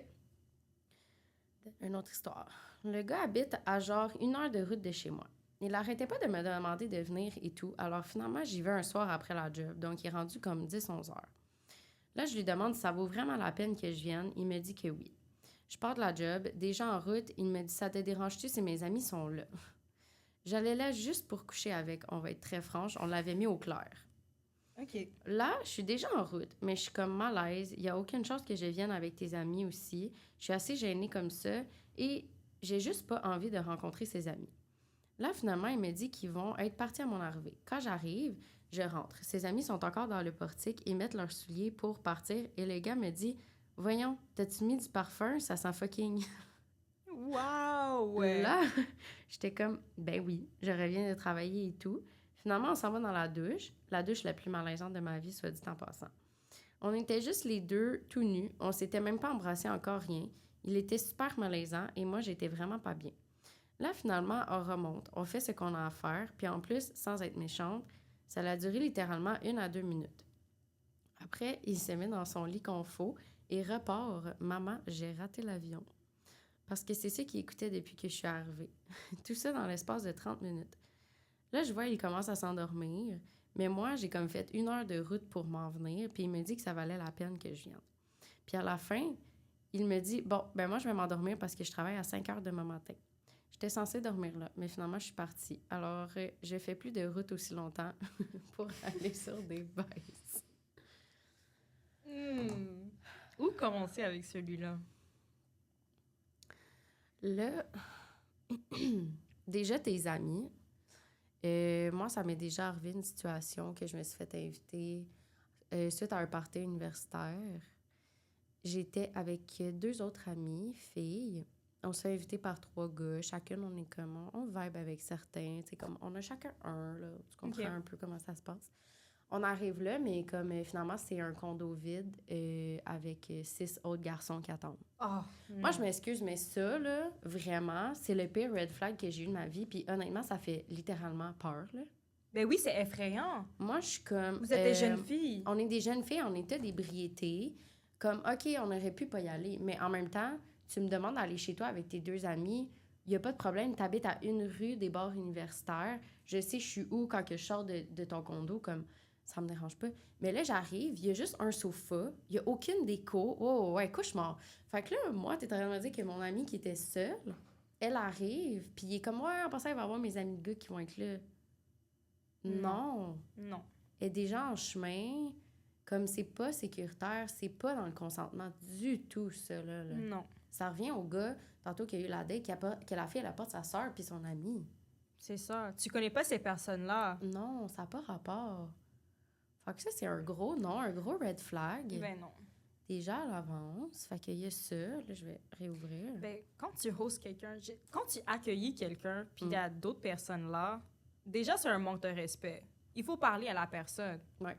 une autre histoire. Le gars habite à genre 1 heure de route de chez moi. Il arrêtait pas de me demander de venir et tout. Alors finalement, j'y vais un soir après la job. Donc, il est rendu comme 10-11 heures. Là, je lui demande si ça vaut vraiment la peine que je vienne. Il me dit que oui. Je pars de la job. Déjà en route, il me dit « Ça te dérange-tu si mes amis sont là? » J'allais là juste pour coucher avec. On va être très franche. On l'avait mis au clair. OK. Là, je suis déjà en route, mais je suis comme mal à l'aise. Il n'y a aucune chance que je vienne avec tes amis aussi. Je suis assez gênée comme ça et j'ai juste pas envie de rencontrer ses amis. Là, finalement, il me dit qu'ils vont être partis à mon arrivée. Quand j'arrive, je rentre. Ses amis sont encore dans le portique et mettent leurs souliers pour partir. Et le gars me dit « Voyons, t'as-tu mis du parfum? Ça sent fucking... » Wow! Là, j'étais comme « Ben oui, je reviens de travailler et tout. » Finalement, on s'en va dans la douche la plus malaisante de ma vie, soit dit en passant. On était juste les deux, tout nus. On s'était même pas embrassés, encore rien. Il était super malaisant et moi, j'étais vraiment pas bien. Là, finalement, on remonte. On fait ce qu'on a à faire. Puis en plus, sans être méchante, ça a duré littéralement 1 à 2 minutes. Après, il se met dans son lit confort et repart. « Maman, j'ai raté l'avion. » Parce que c'est ça qu'il écoutait depuis que je suis arrivée. Tout ça dans l'espace de 30 minutes. Là, je vois, il commence à s'endormir. Mais moi, j'ai comme fait 1 heure de route pour m'en venir. Puis il me dit que ça valait la peine que je vienne. Puis à la fin, il me dit « Bon, ben moi, je vais m'endormir parce que je travaille à 5 heures demain matin. » J'étais censée dormir là, mais finalement, je suis partie. Alors, je fais plus de route aussi longtemps pour aller sur des bases. Où commencer avec celui-là? Là, déjà, tes amis. Moi, ça m'est déjà arrivé une situation que je me suis fait inviter suite à un party universitaire. J'étais avec 2 autres amies, filles. On se fait inviter par 3 gars. Chacune, on est comme... On vibe avec certains. C'est comme... On a chacun un, là. Tu comprends un peu comment ça se passe? On arrive là, mais comme finalement, c'est un condo vide avec 6 autres garçons qui attendent. Oh, Moi, je m'excuse, mais ça, là, vraiment, c'est le pire red flag que j'ai eu de ma vie. Puis honnêtement, ça fait littéralement peur, là. Ben oui, c'est effrayant. Moi, je suis comme... Vous êtes des jeunes filles. On est des jeunes filles, on était des briétés. Comme, OK, on aurait pu pas y aller, mais en même temps, tu me demandes d'aller chez toi avec tes 2 amis, il n'y a pas de problème, tu habites à 1 rue des bars universitaires, je sais je suis où quand que je sors de ton condo, comme, ça me dérange pas. Mais là, j'arrive, il y a juste un sofa, il n'y a aucune déco. Oh, ouais, couche-mort. Fait que là, moi, t'es en train de me dire que mon amie qui était seule, elle arrive, puis il est comme, ouais, en passant, il va y avoir mes amis de gars qui vont être là. Non. Non. Elle est déjà en chemin. Comme c'est pas sécuritaire, c'est pas dans le consentement du tout, ça, là. Non. Ça revient au gars, tantôt qu'il y a eu la date, que la fille, elle apporte sa sœur puis son amie. C'est ça. Tu connais pas ces personnes-là. Non, ça n'a pas rapport. Fait que ça, c'est un gros non, un gros red flag. Ben non. Déjà à l'avance. Fait qu'il y a ça. Là, je vais réouvrir. Ben, quand tu hostes quelqu'un, quand tu accueillis quelqu'un, puis il y a d'autres personnes là, déjà, c'est un manque de respect. Il faut parler à la personne. Ouais.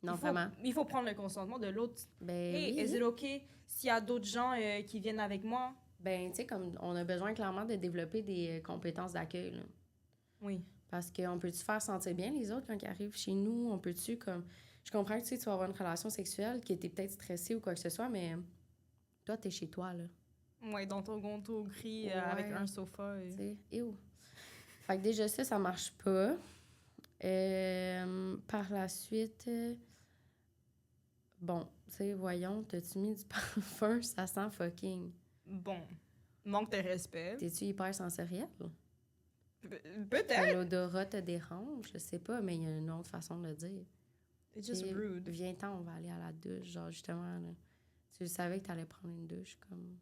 Non, vraiment. Il faut prendre le consentement de l'autre. Ben, Hey, oui. is it OK s'il y a d'autres gens qui viennent avec moi? Ben, tu sais, comme on a besoin clairement de développer des compétences d'accueil, là. Oui. Parce qu'on peut-tu faire sentir bien les autres quand ils arrivent chez nous? On peut-tu, comme... Je comprends que tu sais, tu vas avoir une relation sexuelle qui était peut-être stressée ou quoi que ce soit, mais toi, t'es chez toi, là. Ouais, dans ton gonto gris Ouais. avec un sofa. Tu sais, et où? Fait que déjà ça marche pas. Par la suite... Bon, tu sais, voyons, t'as-tu mis du parfum? Ça sent fucking. Bon, manque de respect. T'es-tu hyper sensoriel? Peut-être. L'odorat te dérange? Je sais pas, mais il y a une autre façon de le dire. It's just Et rude. Viens-t'en, on va aller à la douche. Genre, justement, là, tu savais que t'allais prendre une douche, comme...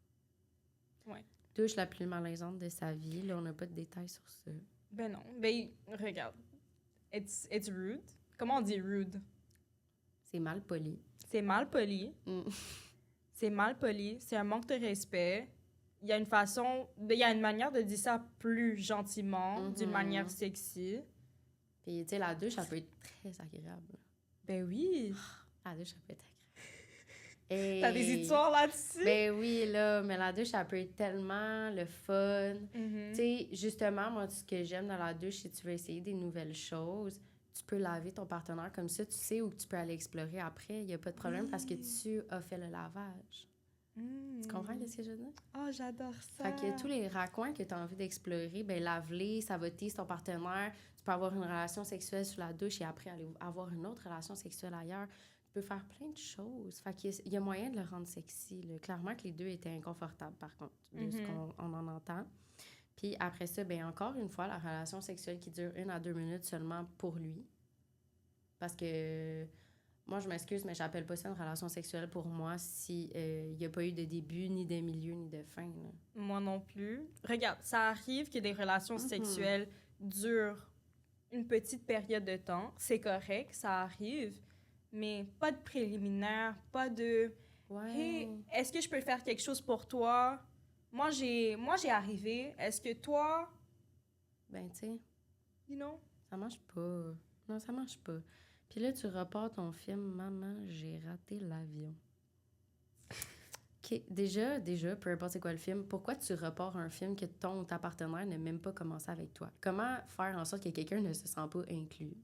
Ouais. Douche la plus malaisante de sa vie. Là, on n'a pas de détails sur ça. Ben non. Ben, regarde. It's rude. Comment on dit rude? C'est mal poli. C'est mal poli. C'est mal poli. C'est un manque de respect. Il y a une manière de dire ça plus gentiment, d'une manière sexy. Puis, tu sais, la douche, ça peut être très agréable. Ben oui. La douche, ça peut être agréable. T'as des histoires là-dessus? Ben oui, là, mais la douche, ça peut être tellement le fun. Tu sais, justement, moi, ce que j'aime dans la douche, c'est que tu veux essayer des nouvelles choses. Tu peux laver ton partenaire comme ça, tu sais où tu peux aller explorer après. Il n'y a pas de problème parce que tu as fait le lavage. Tu comprends ce que je veux dire? Oh, j'adore ça! Fait que tous les raccoins que tu as envie d'explorer, ben lave-les, ça va teaser ton partenaire. Tu peux avoir une relation sexuelle sous la douche et après aller avoir une autre relation sexuelle ailleurs. Tu peux faire plein de choses. Fait qu'il y a moyen de le rendre sexy, là. Clairement que les deux étaient inconfortables, par contre, de ce qu'on en entend. Puis après ça, ben encore une fois, la relation sexuelle qui dure 1 à 2 minutes seulement pour lui. Parce que... Moi, je m'excuse, mais j'appelle pas ça une relation sexuelle pour moi si il n'y a pas eu de début, ni de milieu, ni de fin. Là. Moi non plus. Regarde, ça arrive que des relations sexuelles durent une petite période de temps. C'est correct, ça arrive. Mais pas de préliminaire, pas de... Ouais. Hey, est-ce que je peux faire quelque chose pour toi? Moi, j'ai arrivé. Est-ce que toi... Ben, tu sais... You know? Ça marche pas. Non, ça marche pas. Puis là, tu reportes ton film « Maman, j'ai raté l'avion ». OK, déjà, peu importe c'est quoi le film, pourquoi tu reportes un film que ton ou ta partenaire n'a même pas commencé avec toi? Comment faire en sorte que quelqu'un ne se sent pas inclus?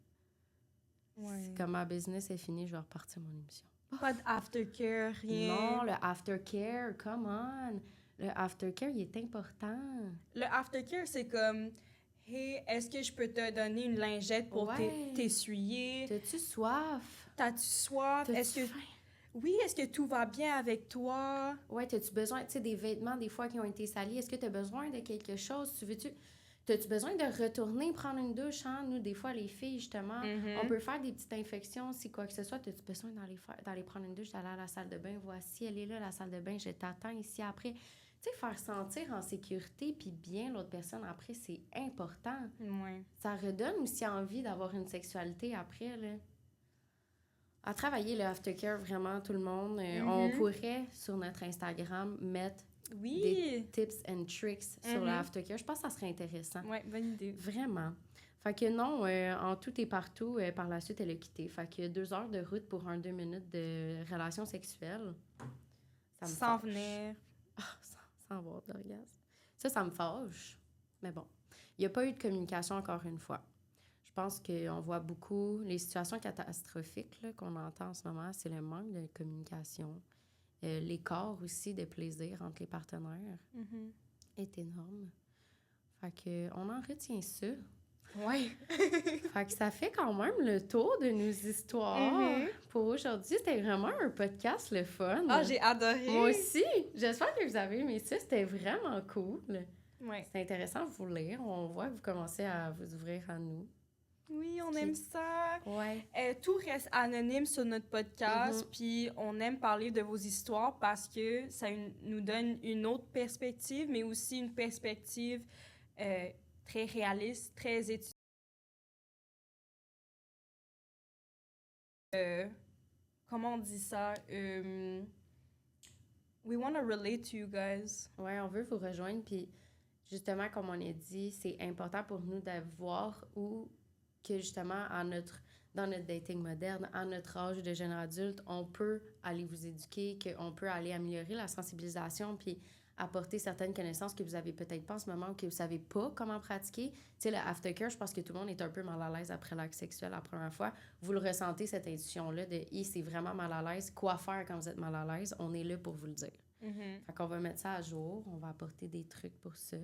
Ouais. Comme ma business est finie, je vais repartir mon émission. Pas d'aftercare, rien. Non, le aftercare, come on! Le aftercare, il est important. Le aftercare, c'est comme... Hey, est-ce que je peux te donner une lingette pour t'essuyer? T'as-tu soif? T'as-tu soif? Est-ce que... Oui, est-ce que tout va bien avec toi? Ouais, t'as-tu besoin, tu sais, des vêtements des fois qui ont été salis? Est-ce que t'as besoin de quelque chose? T'as-tu besoin de retourner prendre une douche, hein? Nous, des fois, les filles, justement, on peut faire des petites infections, si quoi que ce soit. T'as-tu besoin d'aller prendre une douche, d'aller à la salle de bain? Voici, elle est là, la salle de bain, je t'attends ici après. Tu sais, faire sentir en sécurité puis bien l'autre personne après, c'est important. Ouais. Ça redonne aussi envie d'avoir une sexualité après, là. À travailler le aftercare, vraiment, tout le monde. On pourrait, sur notre Instagram, mettre des tips and tricks sur le aftercare. Je pense que ça serait intéressant. Oui, bonne idée. Vraiment. Fait que non, en tout et partout, par la suite, elle a quitté. Fait que 2 heures de route pour 2 minutes de relation sexuelle, ça me sans fâche. venir. Sans avoir d'orgasme. Ça me fâche. Mais bon, il n'y a pas eu de communication encore une fois. Je pense qu'on voit beaucoup les situations catastrophiques là, qu'on entend en ce moment, c'est le manque de communication. L'écart aussi de plaisir entre les partenaires est énorme. Fait qu'on en retient ça. Oui. Fait que ça fait quand même le tour de nos histoires. Pour aujourd'hui, c'était vraiment un podcast le fun. Ah, j'ai adoré. Moi aussi. J'espère que vous avez aimé ça. C'était vraiment cool. Ouais. C'est intéressant de vous lire. On voit que vous commencez à vous ouvrir à nous. Oui, on aime ça. Ouais. Tout reste anonyme sur notre podcast, puis on aime parler de vos histoires parce que ça nous donne une autre perspective, mais aussi une perspective très réaliste, très étudiée. Comment on dit ça? We want to relate to you guys. Ouais, on veut vous rejoindre, puis justement, comme on a dit, c'est important pour nous de voir où que justement, dans notre dating moderne, à notre âge de jeune adulte, on peut aller vous éduquer, qu'on peut aller améliorer la sensibilisation, puis apporter certaines connaissances que vous avez peut-être pas en ce moment ou que vous savez pas comment pratiquer. Tu sais, le aftercare, je pense que tout le monde est un peu mal à l'aise après l'acte sexuel la première fois. Vous le ressentez, cette intuition-là de « c'est vraiment mal à l'aise. Quoi faire quand vous êtes mal à l'aise? » On est là pour vous le dire. Fait qu'on va mettre ça à jour. On va apporter des trucs pour ça.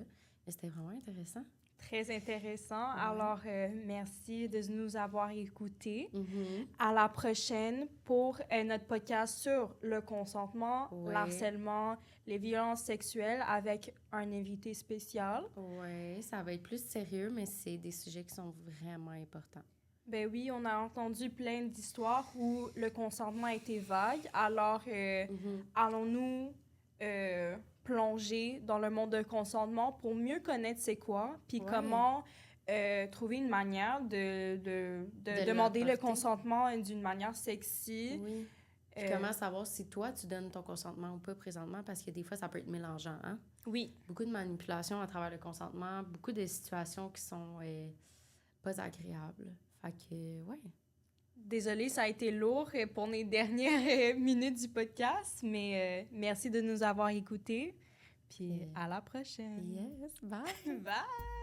Mais c'était vraiment intéressant. Très intéressant. Ouais. Alors, merci de nous avoir écoutés. Mm-hmm. À la prochaine pour notre podcast sur le consentement, l'harcèlement, les violences sexuelles avec un invité spécial. Oui, ça va être plus sérieux, mais c'est des sujets qui sont vraiment importants. Ben oui, on a entendu plein d'histoires où le consentement a été vague. Alors, allons-nous plonger dans le monde du consentement pour mieux connaître c'est quoi, puis comment trouver une manière de De demander le l'apporter. consentement d'une manière sexy. Oui. Puis comment savoir si toi, tu donnes ton consentement ou pas présentement? Parce que des fois, ça peut être mélangeant, hein? Oui. Beaucoup de manipulations à travers le consentement, beaucoup de situations qui sont pas agréables. Fait que, ouais. Désolée, ça a été lourd pour les dernières minutes du podcast, mais merci de nous avoir écoutés. Puis à la prochaine. Yes, bye! Bye!